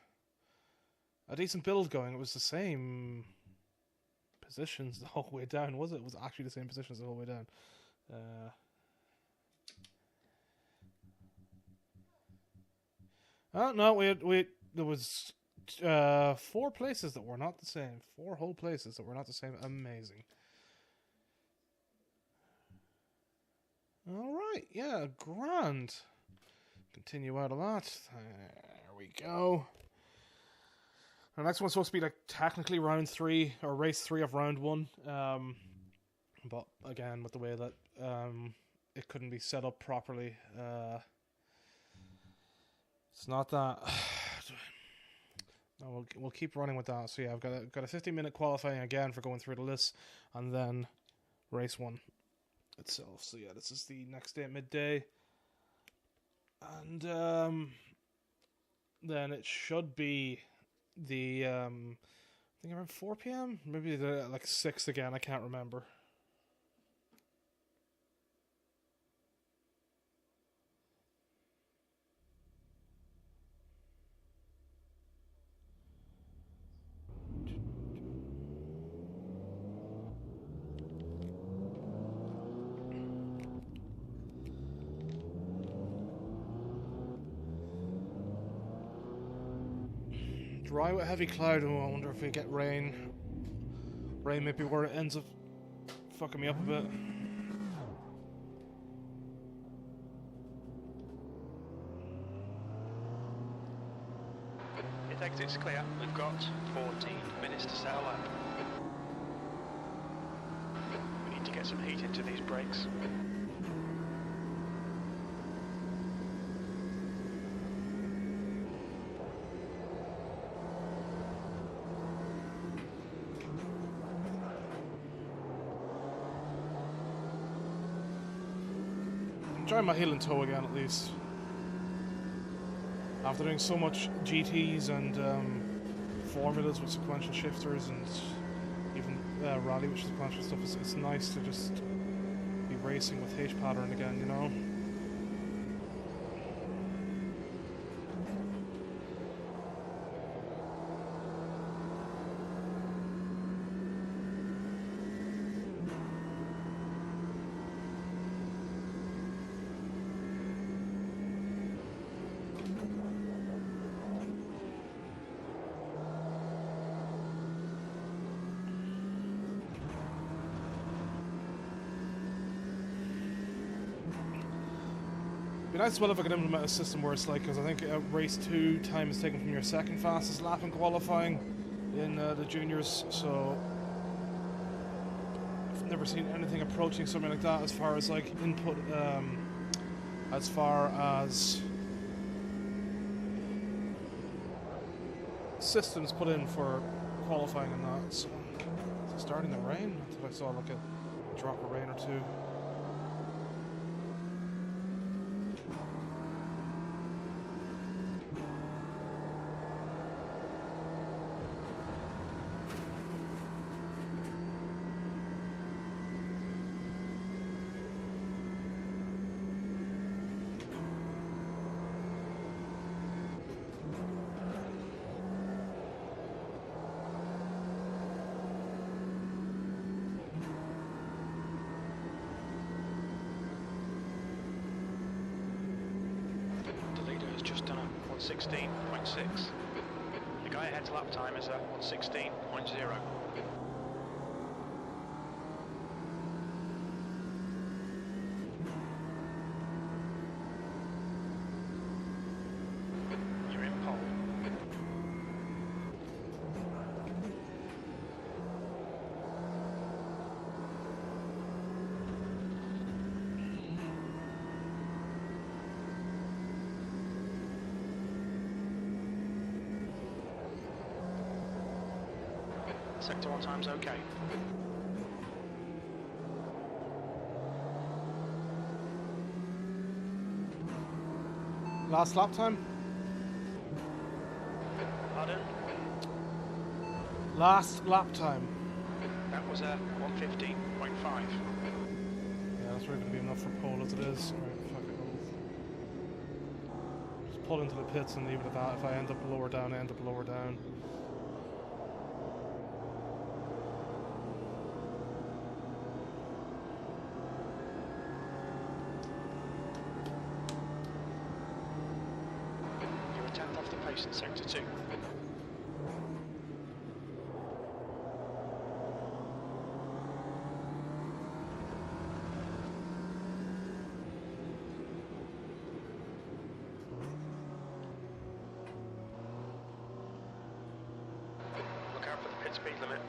decent build going. It was the same positions the whole way down, was it? It was actually the same positions the whole way down. Oh no, there was 4 places that were not the same. 4 whole places that were not the same. Amazing. All right, yeah, grand. Continue out of that. There we go. The next one's supposed to be like technically round 3 or race 3 of round 1. But again, with the way that it couldn't be set up properly, it's not that. No, we'll keep running with that. So yeah, I've got a 15-minute qualifying again for going through the list, and then race 1 itself. So yeah, this is the next day at midday. And then it should be the I think around 4 p.m. Maybe like 6 again. I can't remember. Dry with heavy cloud. Oh, I wonder if we get rain. Rain may be where it ends up fucking me up a bit. If exit's clear, we've got 14 minutes to set a lap. We need to get some heat into these brakes. Enjoy my heel and toe again, at least. After doing so much GTs and formulas with sequential shifters and even rally with sequential stuff, it's nice to just be racing with H pattern again, you know? It'd be nice as well if I could implement a system where it's like, because I think race 2 time is taken from your second fastest lap in qualifying in the juniors, so I've never seen anything approaching something like that as far as like input, as far as systems put in for qualifying and that. So it's starting to rain. I thought I saw like a drop of rain or two. Just done a 1:16.6. The guy ahead's lap time is a 1:16.0. You're in pole. Sector 1 time's okay. Last lap time? Pardon? Last lap time. That was a 1:15.5. Yeah, that's really going to be enough for pole as it is. Alright, fuck it. I'll just pull into the pits and leave it at that. If I end up lower down, I end up lower down. You're a tenth off the pace in sector 2. Look out for the pit speed limit.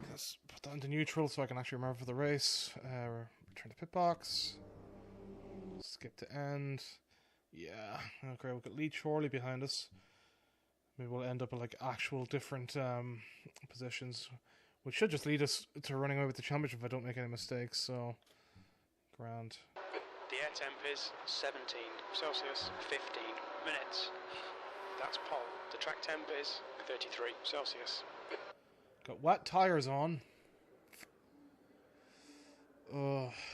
Let's put that into neutral so I can actually remember for the race. Return to pit box. Skip to end. Yeah, okay, we've got Lee Chorley behind us. maybe we'll end up in like actual different positions, which should just lead us to running away with the championship if I don't make any mistakes. So, grand. The air temp is 17 Celsius, 15 minutes. That's pole. The track temp is 33 Celsius. Got wet tires on.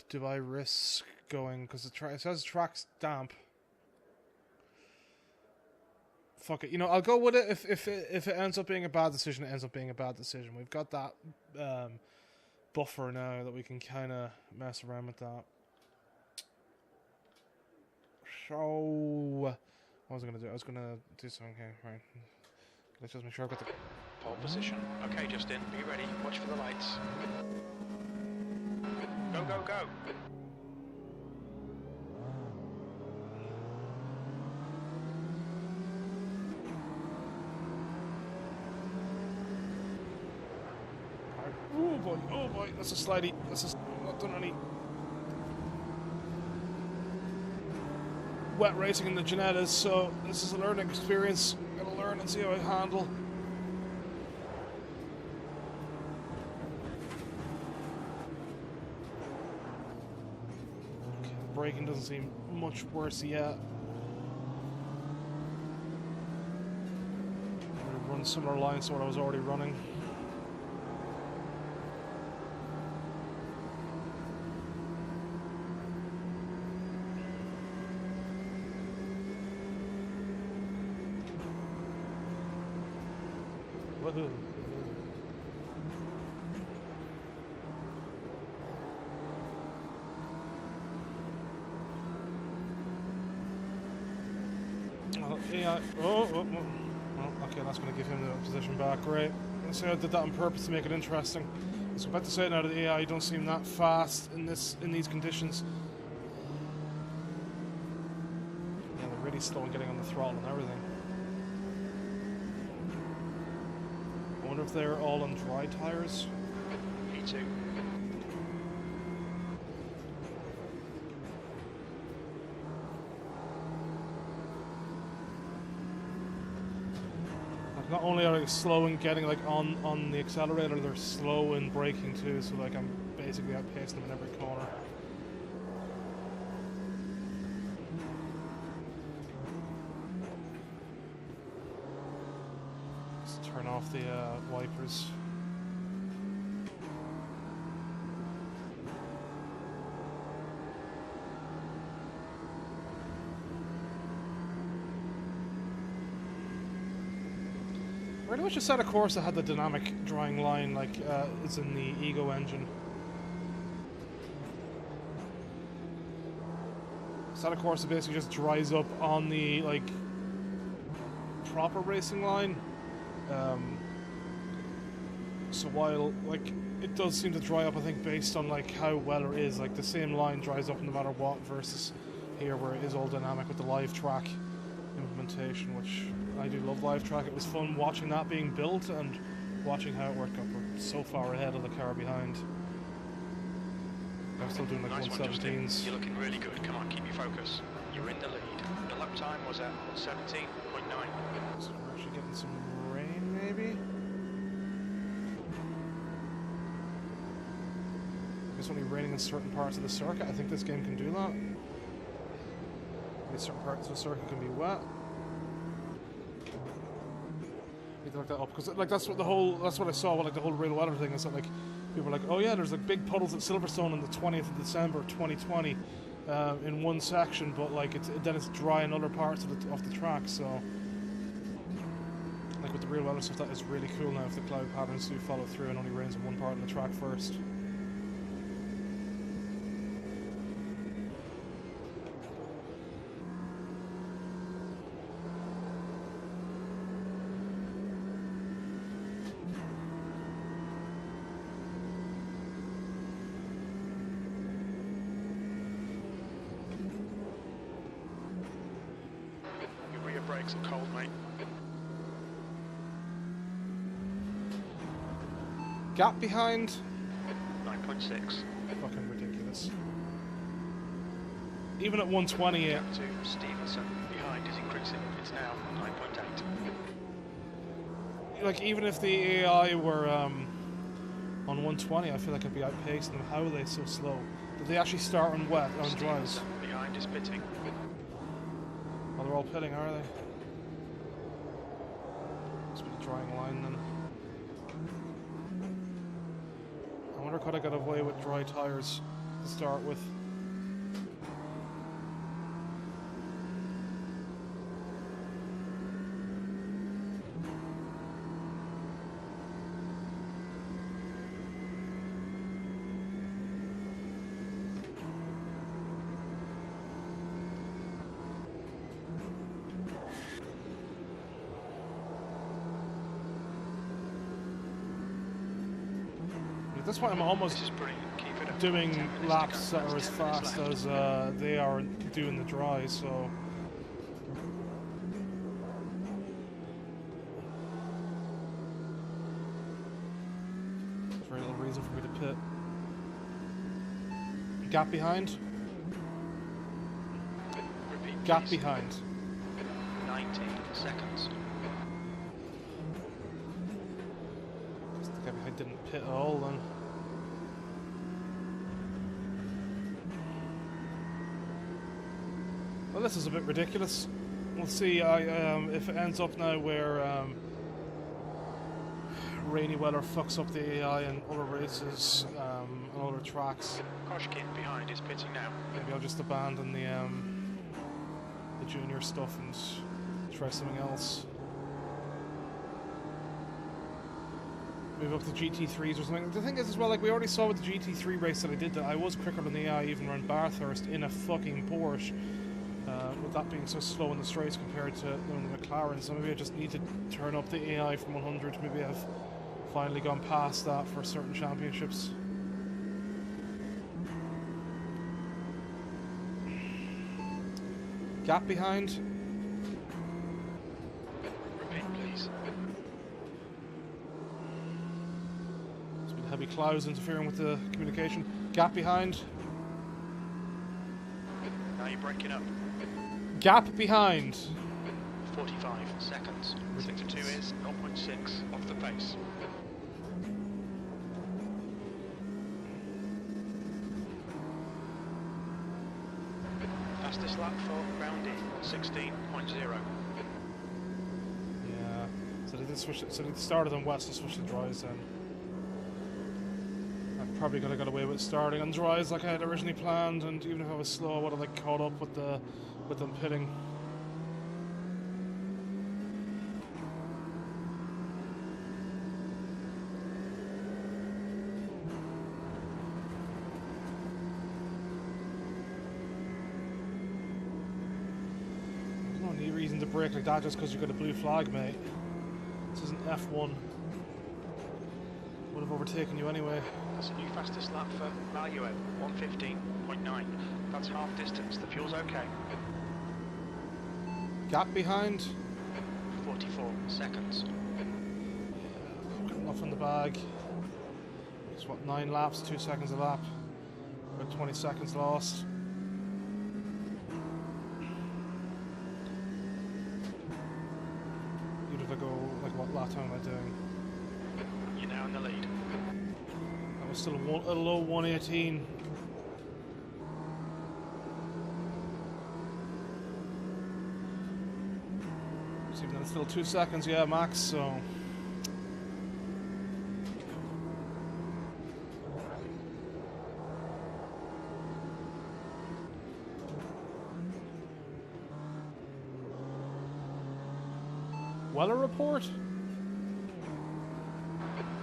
Do I risk going, because it says track's damp? Fuck it, you know, I'll go with it. If it ends up being a bad decision, it ends up being a bad decision. We've got that buffer now that we can kind of mess around with that. So, what was I going to do? I was going to do something here, right. Let's just make sure I've got the... Pole position. Okay, Justin, be ready. Watch for the lights. Go, go, go. Oh boy, that's a slidey. That's not done any wet racing in the Ginettas, so this is a learning experience. Gotta learn and see how I handle. Okay, braking doesn't seem much worse yet. I'm gonna run similar lines to what I was already running. Woohoo. Yeah. Well, okay, that's going to give him the position back, right? So I did that on purpose to make it interesting. I was about to say now that the AI don't seem that fast in these conditions. Yeah, they're really slow in getting on the throttle and everything. I wonder if they're all on dry tires. Me too. Like, not only are they slow in getting like on the accelerator, they're slow in braking too. So like I'm basically outpacing them in every corner. Let's turn off the wipers. I really wish a set of course that had the dynamic drying line like it's in the Ego engine. Set of course that basically just dries up on the like proper racing line. So while like it does seem to dry up, I think based on like how well it is, like the same line dries up no matter what, versus here where it is all dynamic with the live track implementation, which I do love live track. It was fun watching that being built and watching how it worked out. We're so far ahead of the car behind. I'm still doing like Nice 117s. You're looking really good. Come on, keep your focus. You're in the lead. The lap time was at 17.9. So we're actually getting some rain, maybe? It's only raining in certain parts of the circuit. I think this game can do that. Maybe certain parts of the circuit can be wet. Need to look that up, because like that's what I saw with like the whole real weather thing, is that like people were like, oh yeah, there's like big puddles at Silverstone on the 20th of December 2020 in one section, but like then it's dry in other parts of the track. So like with the real weather stuff, that is really cool now if the cloud patterns do follow through and only rains in one part of the track first. Brakes are cold, mate. Gap behind? 9.6. Fucking ridiculous. Even at 120, Gap to Stevenson behind is increasing. It's now 9.8. like even if the AI were on 120, I feel like I'd be outpacing them. How are they so slow? Did they actually start on wet on dries? Behind is pitting. Oh, they're all pitting, are they? Must be the drying line then. I wonder could I get away with dry tires to start with. At this point I'm almost doing laps that are as fast as they are doing the dry, so there's very little reason for me to pit. Gap behind. Repeat, Gap please. behind. 19 seconds. The guy behind didn't pit at all then. Well, this is a bit ridiculous. We'll see if it ends up now where rainy weather fucks up the AI and other races and other tracks. Koshkin behind is pitting now. Maybe I'll just abandon the junior stuff and try something else. Move up to GT3s or something. The thing is as well, like we already saw with the GT3 race that I did, that I was quicker than the AI even around Bathurst in a fucking Porsche. With that being so slow in the straights compared to the McLaren, so maybe I just need to turn up the AI from 100. Maybe I've finally gone past that for certain championships. Gap behind. Repeat, please. There's been heavy clouds interfering with the communication. Gap behind. Now you're breaking up. Gap behind. 45 seconds. Sector 2 is 0.6 off the pace. Fastest lap for round E, 16.0. Yeah. So they did switch it. So they started on wet, so switch to dries then. I probably could have got away with starting on dries like I had originally planned, and even if I was slow, I would have like caught up with them pitting. There's no need reason to brake like that just because you got a blue flag, mate. This isn't F1. Would have overtaken you anyway. That's a new fastest lap for Maluo, 1:15.9. That's half distance. The fuel's okay. Gap behind. 44 seconds. Got enough in the bag. It's what, 9 laps, 2 seconds a lap. About 20 seconds lost. Even if I go, like, what lap time am I doing? You're now in the lead. That was still a low 118. So even though it's still 2 seconds, yeah, max, so. Weather report?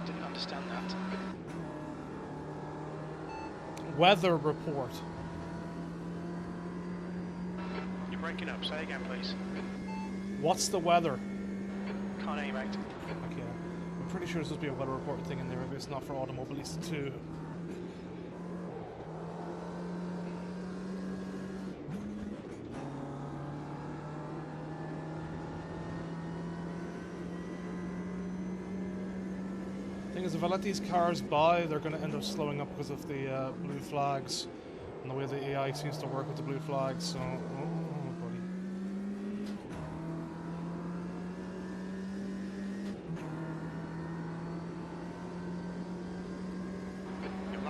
Didn't understand that. Weather report. You're breaking up. Say again, please. What's the weather? Can't hear you, mate. Okay. I'm pretty sure there's supposed to be a weather report thing in there. Maybe it's not for Automobilista 2. Thing is, if I let these cars by, they're going to end up slowing up because of the blue flags and the way the AI seems to work with the blue flags. So, oh, buddy.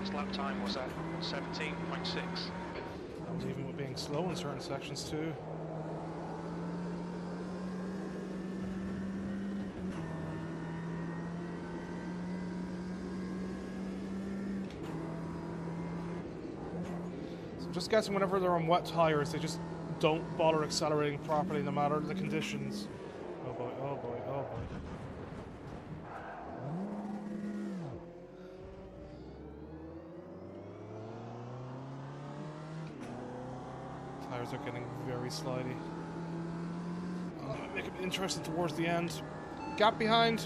last lap time was at 17.6. That was even with being slow in certain sections too. So I'm just guessing whenever they're on wet tires, they just don't bother accelerating properly no matter the conditions. Oh boy, oh boy, oh boy. Tires are getting very slidey. Make it interesting towards the end. Gap behind.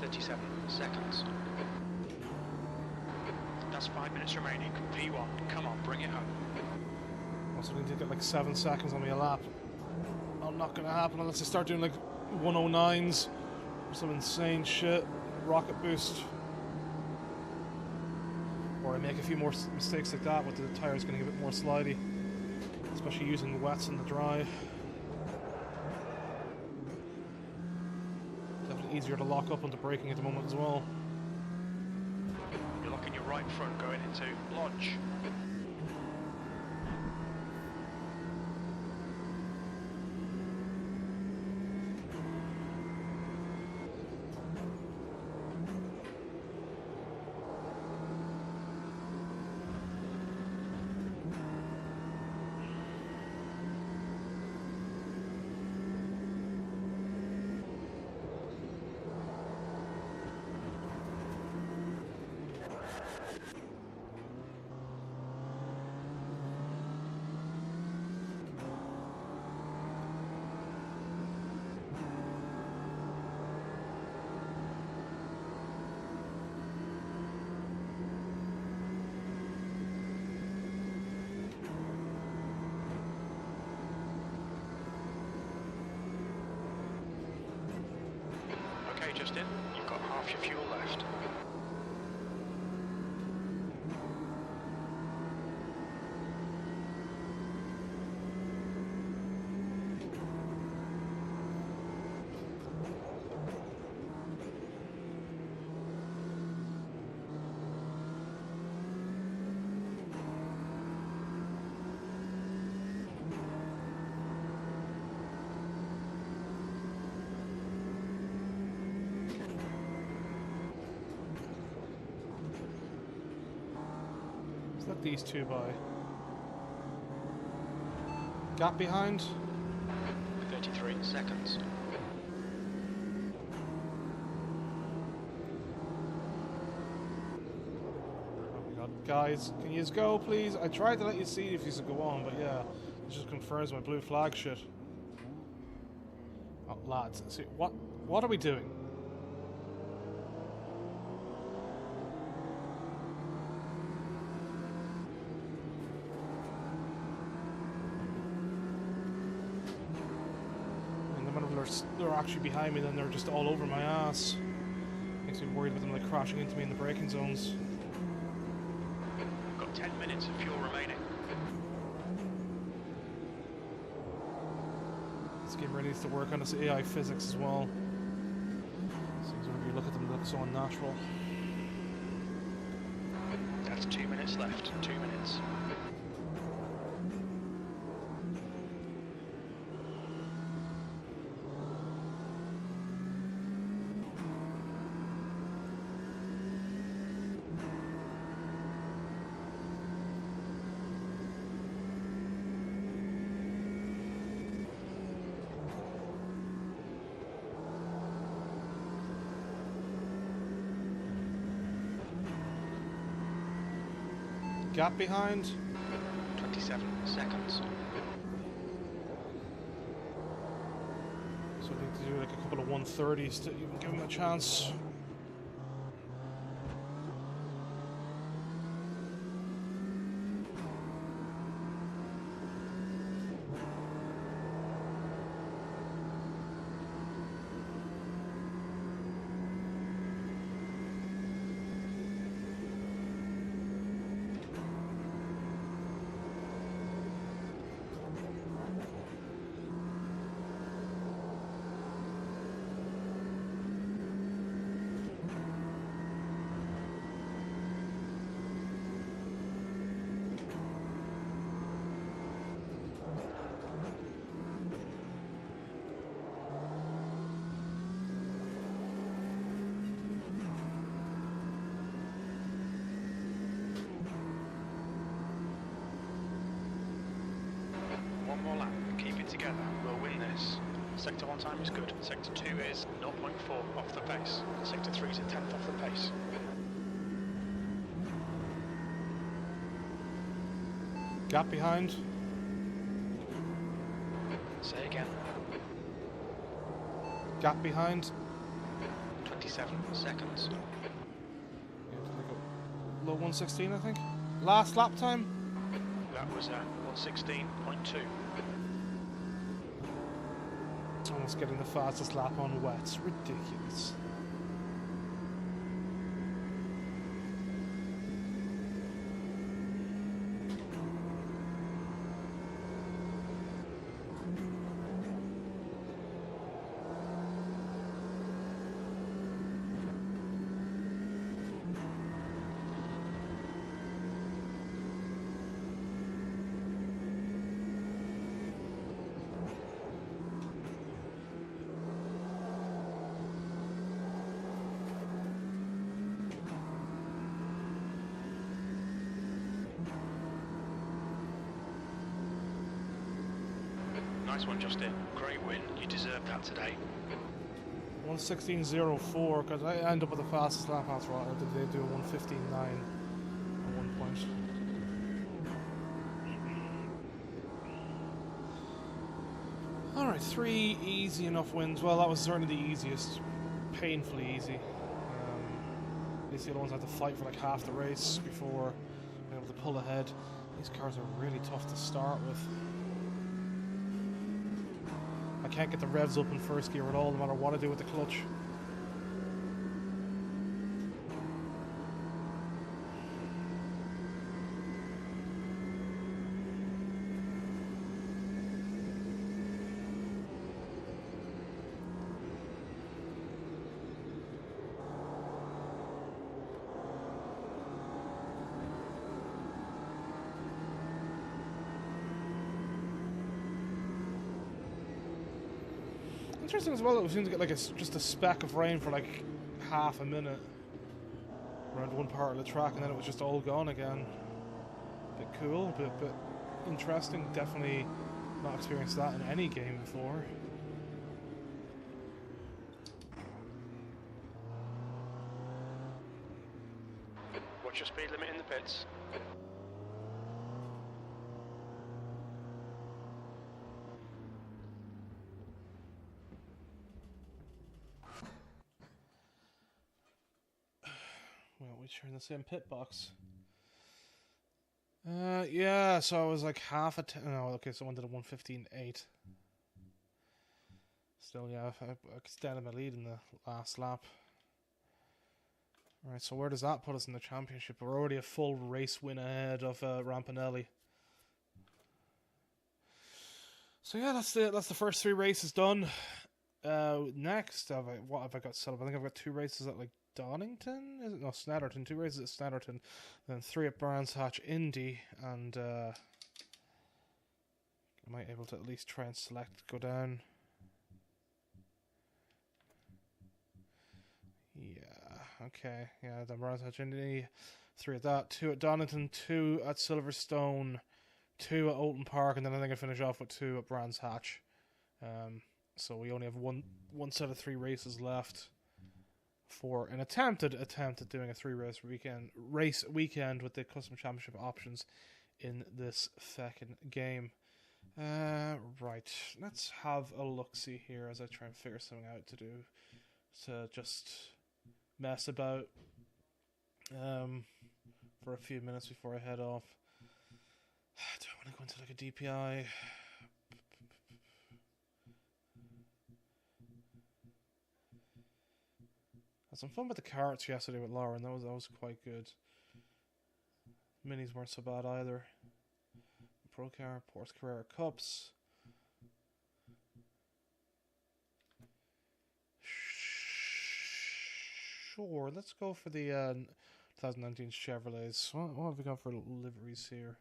37 seconds. That's 5 minutes remaining. P1, come on, bring it home. Also need to get like 7 seconds on me a lap. Not gonna happen unless I start doing like 109s or some insane shit. Rocket boost. Or I make a few more mistakes like that with the tires getting a bit more slidey. Especially using the wets and the dry. Definitely easier to lock up onto braking at the moment as well. You're locking your right front going into launch. Okay, Justin, you've got half your fuel left. Let these two by. Gap behind. 33 seconds. Oh my god. Guys, can you go please? I tried to let you see if you could go on, but yeah. It just confirms my blue flag shit. Oh, lads. See, what are we doing? They're actually behind me, then they're just all over my ass. Makes me worried about them like crashing into me in the braking zones. Got 10 minutes of fuel remaining. This game really needs to work on its AI physics as well. Seems whenever you look at them, they look so unnatural. That's 2 minutes left. 2 minutes. Gap behind. 27 seconds. So I need to do like a couple of 130s to even give him a chance. time is good. Sector 2 is 0.4 off the pace. Sector 3 is a tenth off the pace. Gap behind. Say again. Gap behind. 27 seconds. Low 116, I think. Last lap time. That was 116.2. Almost getting the fastest lap on wet. Ridiculous. Nice one, Justin. Great win. You deserve that today. 116.04, because I end up with the fastest lap after all. Or did they do a 115.9 at one point? Alright, 3 easy enough wins. Well, that was certainly the easiest. Painfully easy. At least the other ones had to fight for like half the race before being able to pull ahead. These cars are really tough to start with. I can't get the revs up in first gear at all, no matter what I do with the clutch. Interesting as well that we seem to get like just a speck of rain for like half a minute around one part of the track, and then it was just all gone again. Bit cool, bit interesting. Definitely not experienced that in any game before. What's your speed limit in the pits? Well, we're in the same pit box. Yeah, so I was like half a... No, okay, someone did a 115.8. Still, yeah, I extended my lead in the last lap. Alright, so where does that put us in the championship? We're already a full race win ahead of Rampanelli. So yeah, that's the first 3 races done. Next, what have I got set up? I think I've got 2 races at like Donington? Is it? No, Snetterton. 2 races at Snetterton, then 3 at Brands Hatch Indy, and I might be able to at least try and go down. Yeah, okay. Yeah, then Brands Hatch Indy, 3 at that, 2 at Donington, 2 at Silverstone, 2 at Oulton Park, and then I think I finish off with 2 at Brands Hatch. So we only have one set of 3 races left for an attempted attempt at doing a 3-race weekend with the custom championship options in this second game. Right, let's have a look-see here as I try and figure something out to do to just mess about for a few minutes before I head off. Do I want to go into like a DPI? Had some fun with the carts yesterday with Lauren. That was quite good. Minis weren't so bad either. Pro car, Porsche Carrera Cups. Sure, let's go for the 2019 Chevrolets. What have we got for liveries here?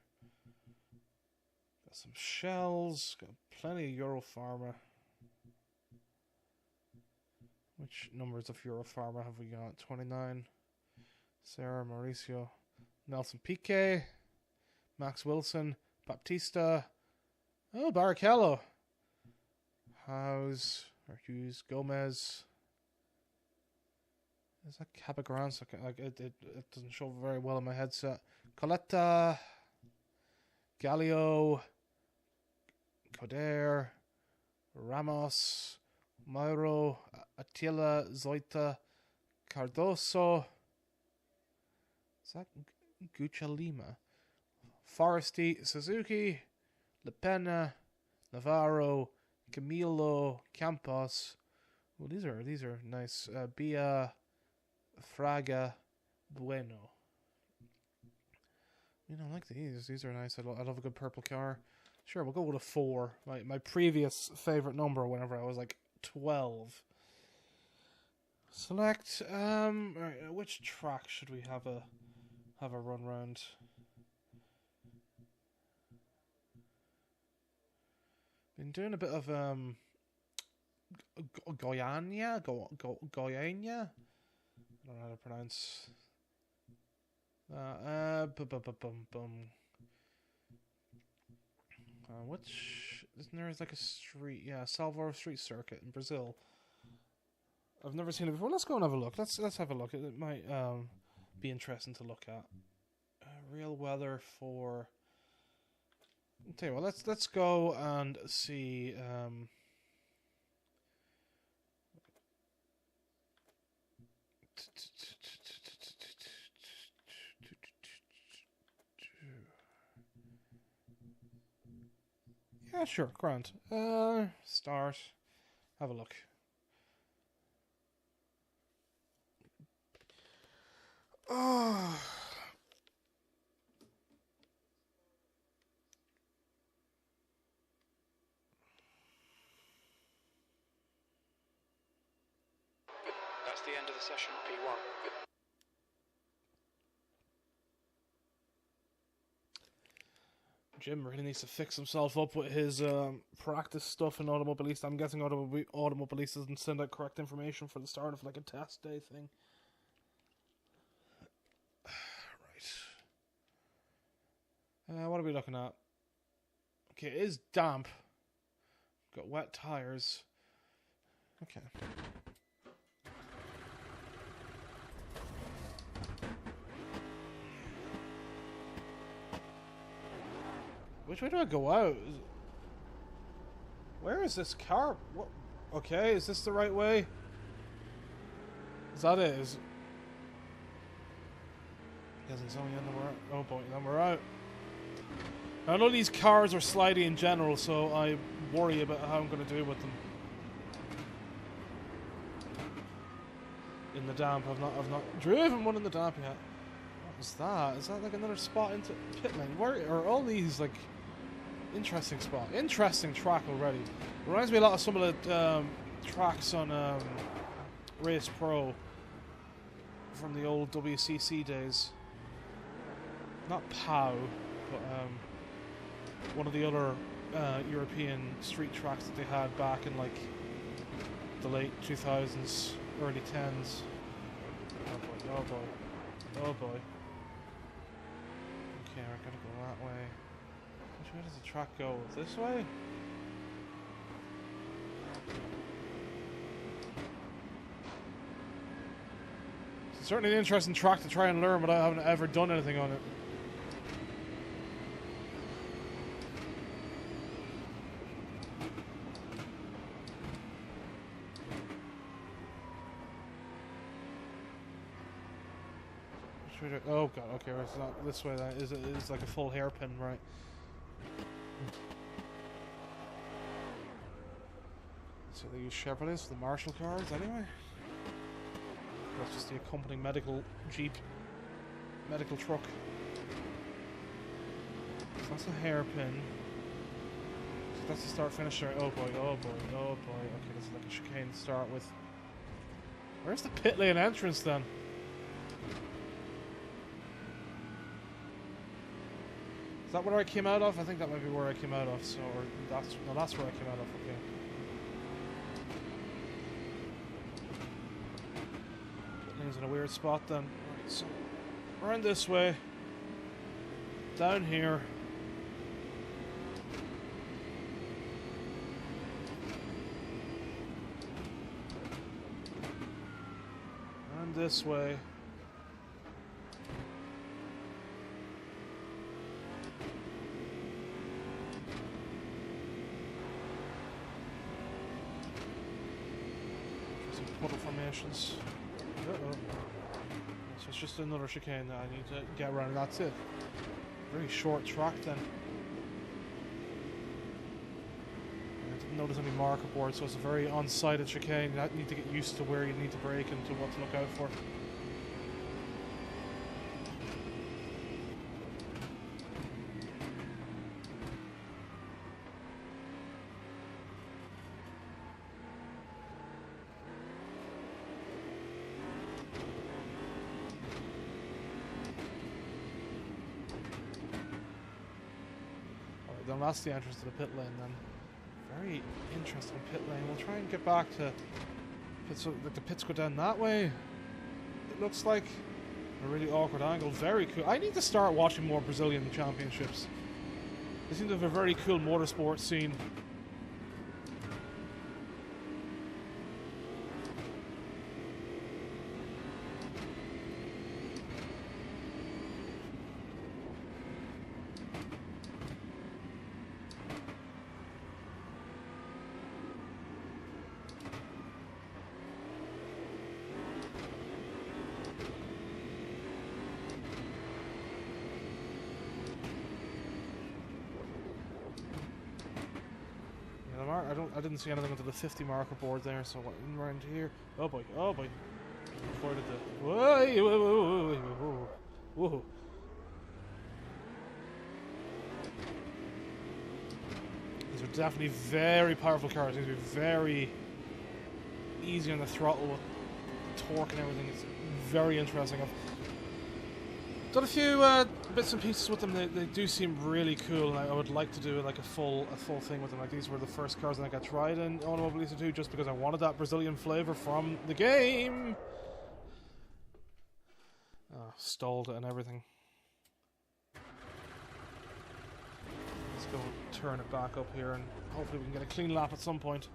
Got some Shells. Got plenty of Europharma. Which numbers of Europharma have we got? 29. Sarah, Mauricio, Nelson Piquet, Max Wilson, Baptista. Oh, Barrichello. Or Hughes, Gomez. Is that Capagranz? It doesn't show very well in my headset. Coletta, Gallio, Coder, Ramos, Mauro, Attila, Zoita, Cardoso. Is that Guccialima? Foresti, Suzuki, Le Pena, Navarro, Camilo, Campos. Well, these are nice. Bia, Fraga, Bueno. You know, I like these. These are nice. I love a good purple car. Sure, we'll go with a 4. My previous favorite number whenever I was like 12. Select. Right, which track should we have a run round? Been doing a bit of Goiânia. Goiânia. I don't know how to pronounce. Which isn't there like a street? Yeah, Salvador Street Circuit in Brazil. I've never seen it before. Let's go and have a look. Let's have a look. It might be interesting to look at. Real weather for. I'll tell you what. Let's go and see. Yeah, sure, grand. Start. Have a look. Oh. That's the end of the session, P1. Jim really needs to fix himself up with his practice stuff in Automobilista. I'm guessing Automobilista doesn't send out correct information for the start of like a test day thing. Right. What are we looking at? Okay, it is damp. Got wet tires. Okay. Which way do I go out? Where is this car? What? Okay, is this the right way? Is that it? Doesn't tell me anywhere. Oh boy, then we're out. I know these cars are slidey in general, so I worry about how I'm going to do with them. In the damp, I've not driven one in the damp yet. What was that? Is that like another spot into pit lane? Where are all these like? Interesting spot. Interesting track already. Reminds me a lot of some of the tracks on Race Pro from the old WCC days. Not POW, but one of the other European street tracks that they had back in like the late 2000s, early 10s. Oh boy, oh boy, oh boy. Okay, we're gonna go that way. Which way does the track go? This way? It's certainly an interesting track to try and learn, but I haven't ever done anything on it. Oh god, okay, it's not this way, that is it's like a full hairpin, right? So they use Chevrolets for the Marshall cars anyway. That's just the accompanying medical jeep, medical truck. So that's a hairpin. So that's the start finish there. Oh boy, oh boy, oh boy. Okay, this is like a chicane to start with. Where's the pit lane entrance then? Is that where I came out of? I think that might be where I came out of. So, or that's where I came out of. Okay. Things in a weird spot then. Right, so around this way, down here. Come this way. Some puddle formations. Uh-oh. So it's just another chicane that I need to get around, and that's it. Very short track then. I didn't notice any marker board, so it's a very unsighted chicane. You need to get used to where you need to brake and to what to look out for. Then that's the entrance to the pit lane then. Very interesting pit lane. We'll try and get back to pits, so the pits go down that way. It looks like a really awkward angle. Very cool. I need to start watching more Brazilian championships. They seem to have a very cool motorsport scene. I didn't see anything until the 50 marker board there, so around here. Oh boy, oh boy. Avoided the. Whoa, whoa, whoa, whoa, whoa, whoa. These are definitely very powerful cars. These are very easy on the throttle with torque and everything. It's very interesting. I've done a few bits and pieces with them. They do seem really cool, and I would like to do like a full thing with them. Like, these were the first cars that I got tried in Automobilista 2, just because I wanted that Brazilian flavor from the game. Oh, stalled it and everything. Let's go turn it back up here, and hopefully we can get a clean lap at some point.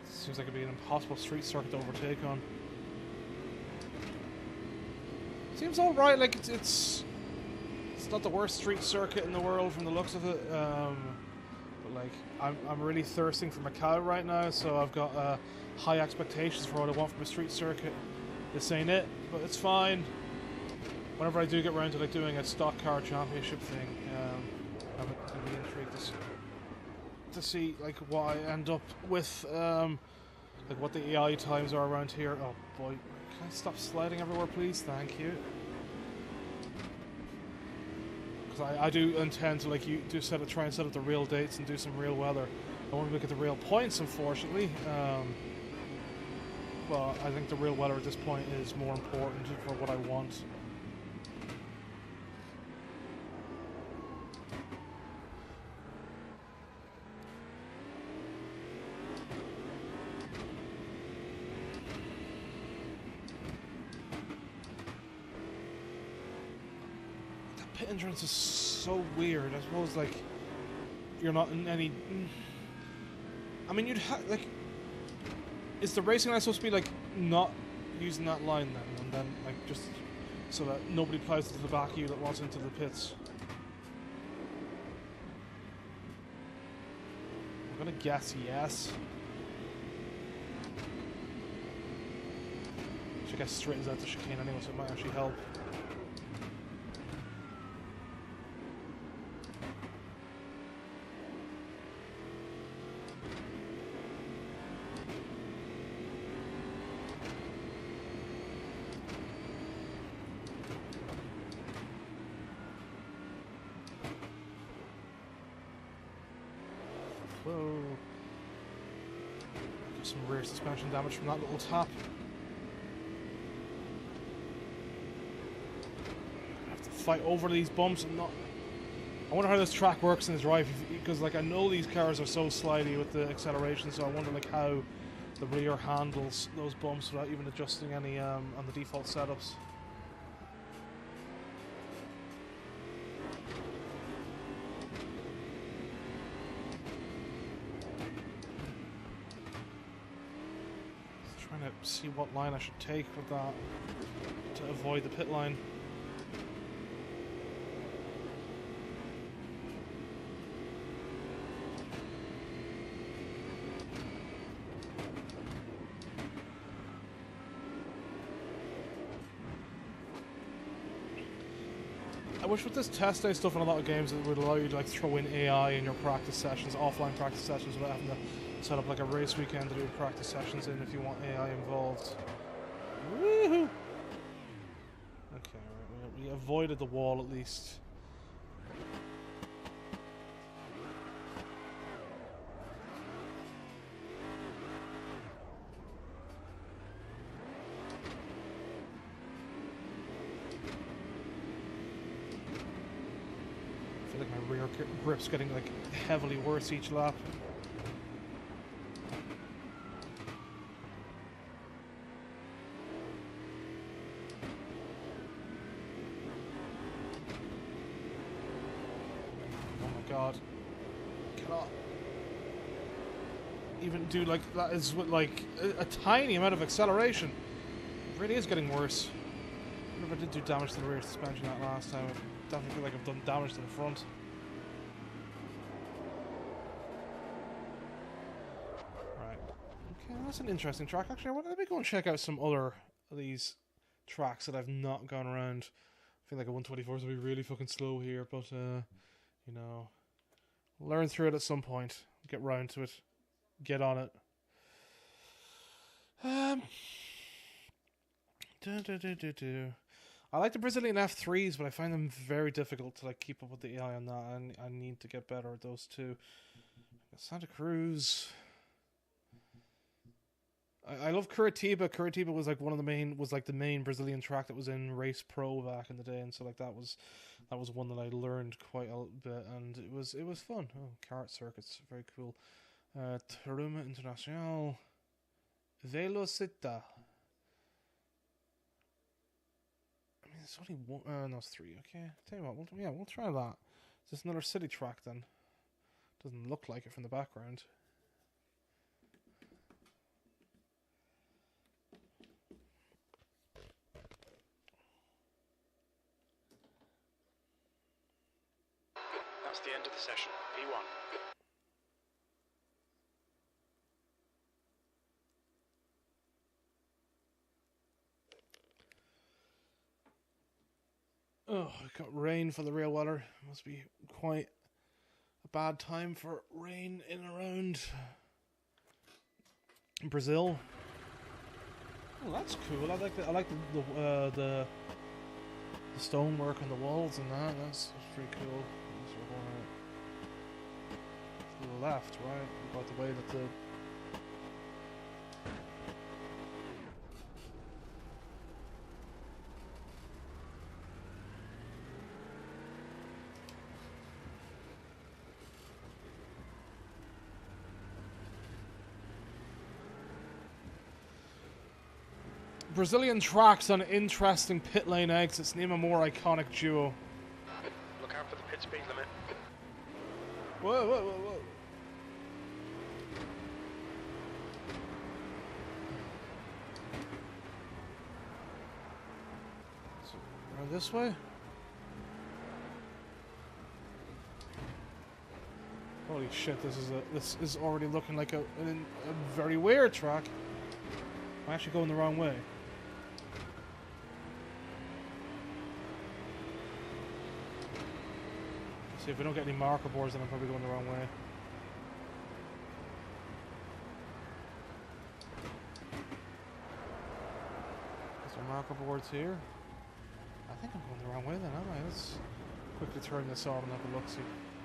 Seems like it'd be an impossible street circuit to overtake on. Seems alright, like it's not the worst street circuit in the world from the looks of it. But like I'm really thirsting for Macau right now, so I've got high expectations for what I want from a street circuit. This ain't it, but it's fine. Whenever I do get around to like doing a stock car championship thing, I'm gonna be intrigued to see like what I end up with. Like what the AI times are around here. Oh boy, can I stop sliding everywhere, please? Thank you. Because I do intend to try and set up the real dates and do some real weather. I want to look at the real points, unfortunately. But I think the real weather at this point is more important for what I want. Pit entrance is so weird. I suppose like you're not in any. I mean, you'd have like. Is the racing line supposed to be like not using that line then, and then like just so that nobody plows to the back of you that wants into the pits? I'm gonna guess yes. Should guess straight as out the chicane anyway, so it might actually help. some rear suspension damage from that little tap. I have to fight over these bumps and not... I wonder how this track works in the drive, because like I know these cars are so slidey with the acceleration, so I wonder like how the rear handles those bumps without even adjusting any on the default setups. Just trying to see what line I should take with that to avoid the pit line. I wish with this test day stuff in a lot of games it would allow you to like throw in AI in your practice sessions, offline practice sessions, without having to set up like a race weekend to do practice sessions in if you want AI involved. Woohoo! Okay, right, we avoided the wall at least. I feel like my rear grip's getting like heavily worse each lap. Oh my god. Cannot even do like that is with like a tiny amount of acceleration. It really is getting worse. I wonder if I did do damage to the rear suspension that last time. I definitely feel like I've done damage to the front. Right. Okay, that's an interesting track. Actually, let me go and check out some other of these tracks that I've not gone around. I feel like a 124 will be really fucking slow here, but you know, learn through it at some point. Get round to it. Get on it. I like the Brazilian F3s, but I find them very difficult to like keep up with the AI on that, and I need to get better at those too. Santa Cruz. I love Curitiba. Curitiba was like the main Brazilian track that was in Race Pro back in the day, and so like that was one that I learned quite a bit, and it was fun. Oh, kart circuits, very cool. Taruma Internacional, Velocita. I mean, it's only one. No, it's three. Okay, tell you what, we'll try that. Is this another city track then? Doesn't look like it from the background. That's the end of the session. P1. Oh, I got rain for the real weather. Must be quite a bad time for rain in and around Brazil. Oh, that's cool. I like the stonework on the walls and that. That's pretty cool. So we're going to the left, right? About the way that the Brazilian tracks on interesting pit lane exits. Name a more iconic duo. Look out for the pit speed limit. Whoa, whoa, whoa, whoa. So, around this way? Holy shit, this is already looking like a very weird track. I'm actually going the wrong way. See, if we don't get any marker boards, then I'm probably going the wrong way. Is there marker boards here? I think I'm going the wrong way then, am I? Let's quickly turn this on and have a look-see.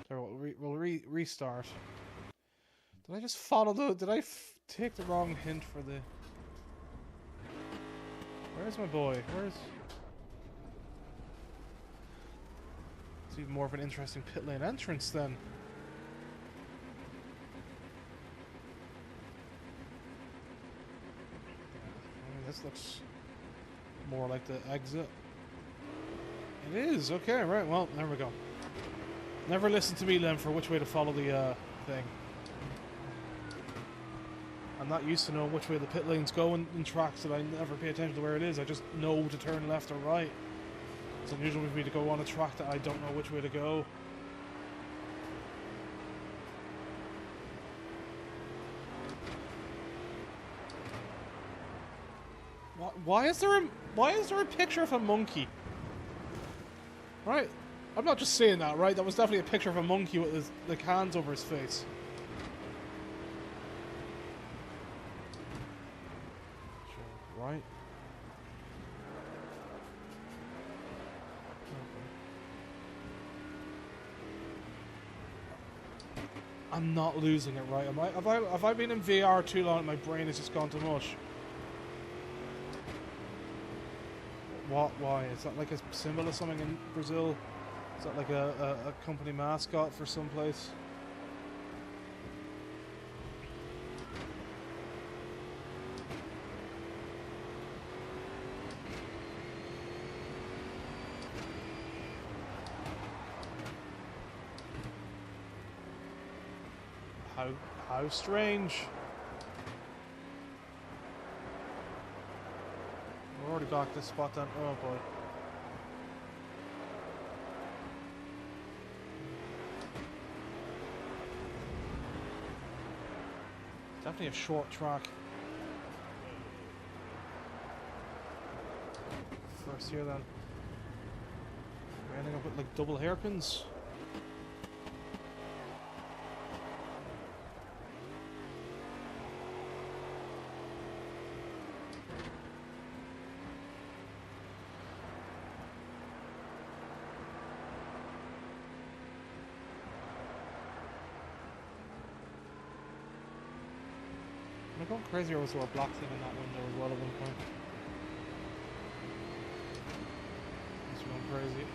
There, we'll restart. Did I just follow the... take the wrong hint for the... Where's my boy? Where's... It's even more of an interesting pit lane entrance then. I mean, this looks more like the exit. It is, okay, right, well, there we go. Never listen to me then for which way to follow the thing. I'm not used to knowing which way the pit lanes go in tracks that I never pay attention to where it is. I just know to turn left or right. It's unusual for me to go on a track that I don't know which way to go. Why is there a picture of a monkey? Right, I'm not just saying that, right? That was definitely a picture of a monkey with his like hands over his face. Sure, right. I'm not losing it, right? Am I? Have I been in VR too long and my brain has just gone to mush? What? Why? Is that like a symbol of something in Brazil? Is that like a company mascot for some place? How strange. We're already back this spot then. Oh boy. Definitely a short track. First here then. We're ending up with like double hairpins. I'm going crazy over a black thing in that window as well at one point. It's going crazy.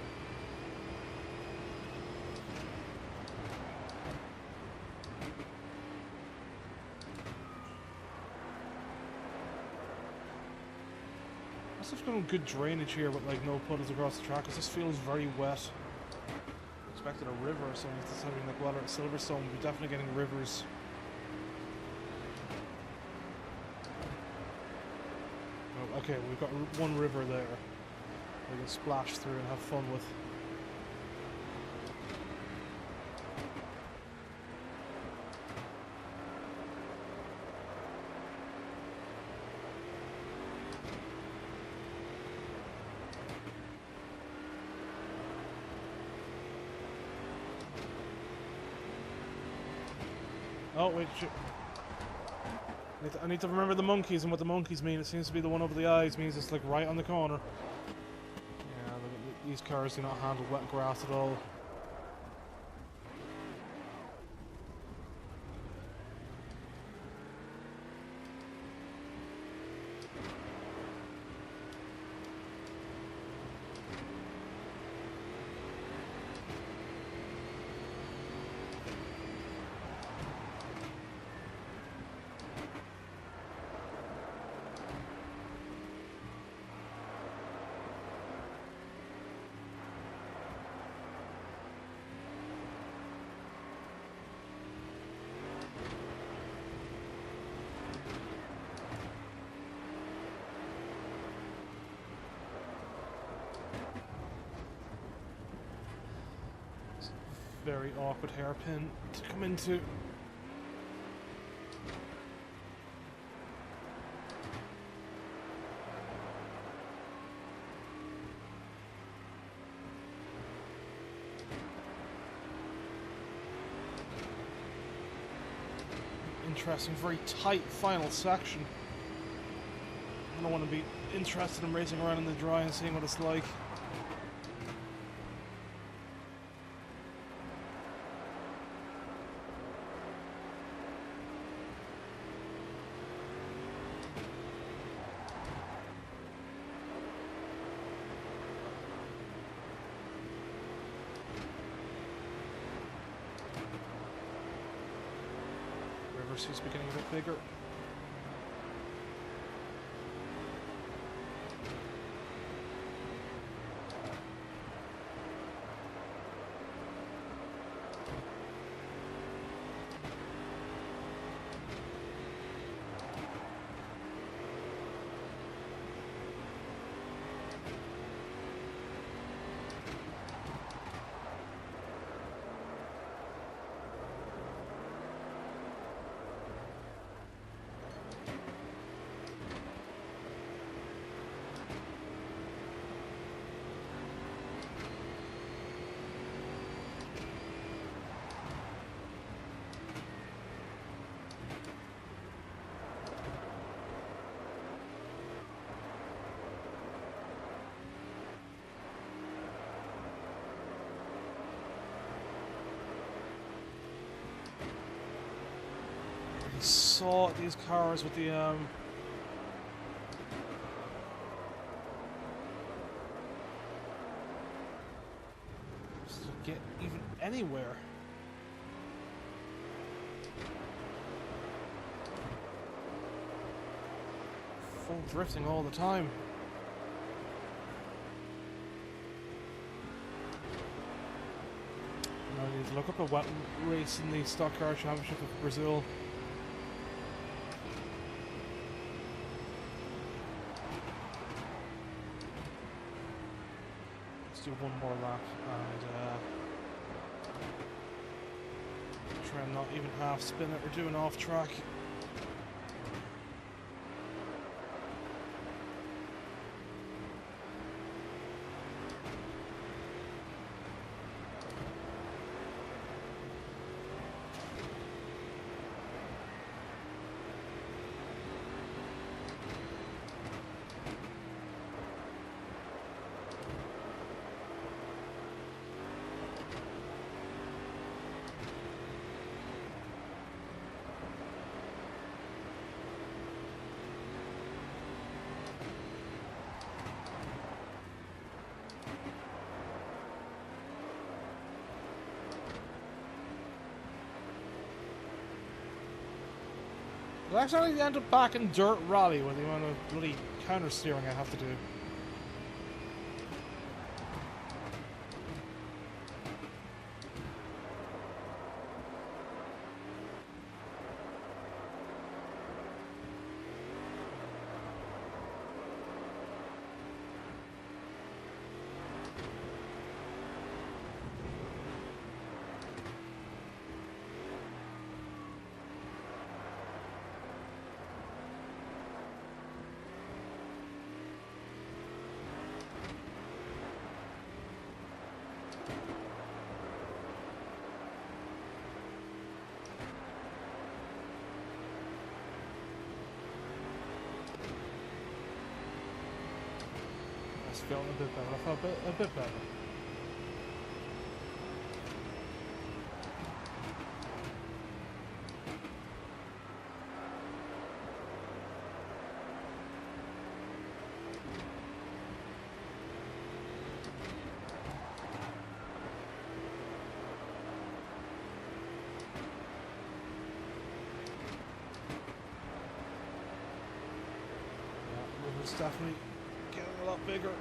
Must have been good drainage here with like no puddles across the track, because this feels very wet. I expected a river or something. It's having like water at Silverstone. We're definitely getting rivers. Okay, we've got one river there we can splash through and have fun with. Oh, wait, shit. I need to remember the monkeys and what the monkeys mean. It seems to be the one over the eyes means it's like right on the corner. Yeah, these cars do not handle wet grass at all. Very awkward hairpin to come into. Interesting, very tight final section. I don't want to be interested in racing around in the dry and seeing what it's like. car seems to be getting a bit bigger. I saw these cars with the just to get even anywhere. Full drifting all the time. Now I need to look up a wet race in the Stock Car Championship of Brazil. Do one more lap and try and not even half spin it or do an off track. I actually end up back in Dirt Rally with the amount of bloody counter steering I have to do. Feeling a bit better. I felt a bit better. Yeah, it's definitely getting a lot bigger.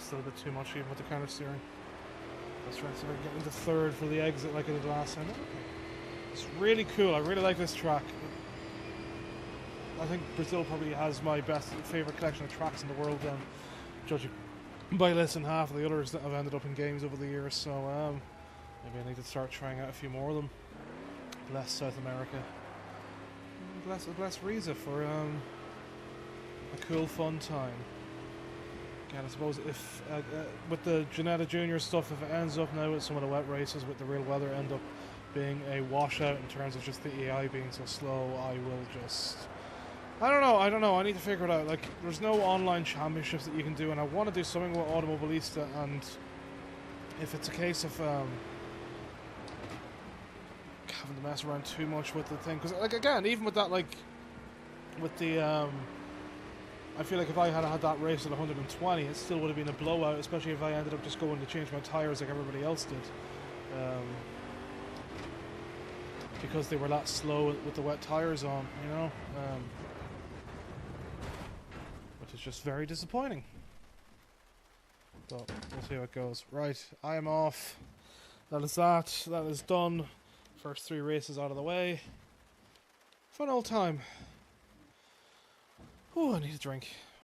still a bit too much even with the counter steering. Let's try to see if I can get into third for the exit like I did last time. It's really cool. I really like this track. I think Brazil probably has my favourite collection of tracks in the world, judging by less than half of the others that have ended up in games over the years. So maybe I need to start trying out a few more of them. Bless South America. Bless Riza for a cool, fun time. Again, I suppose if with the Ginetta Junior stuff, if it ends up now with some of the wet races with the real weather end up being a washout in terms of just the AI being so slow, I will just... I don't know. I need to figure it out. Like, there's no online championships that you can do, and I want to do something with Automobilista, and if it's a case of having to mess around too much with the thing, because like again, even with that, like with the I feel like if I had that race at 120, it still would have been a blowout, especially if I ended up just going to change my tires like everybody else did, because they were that slow with the wet tires on, you know, which is just very disappointing. But we'll see how it goes. Right, I am off. That is that. That is done. First 3 races out of the way. Fun old time. Oh, I need a drink.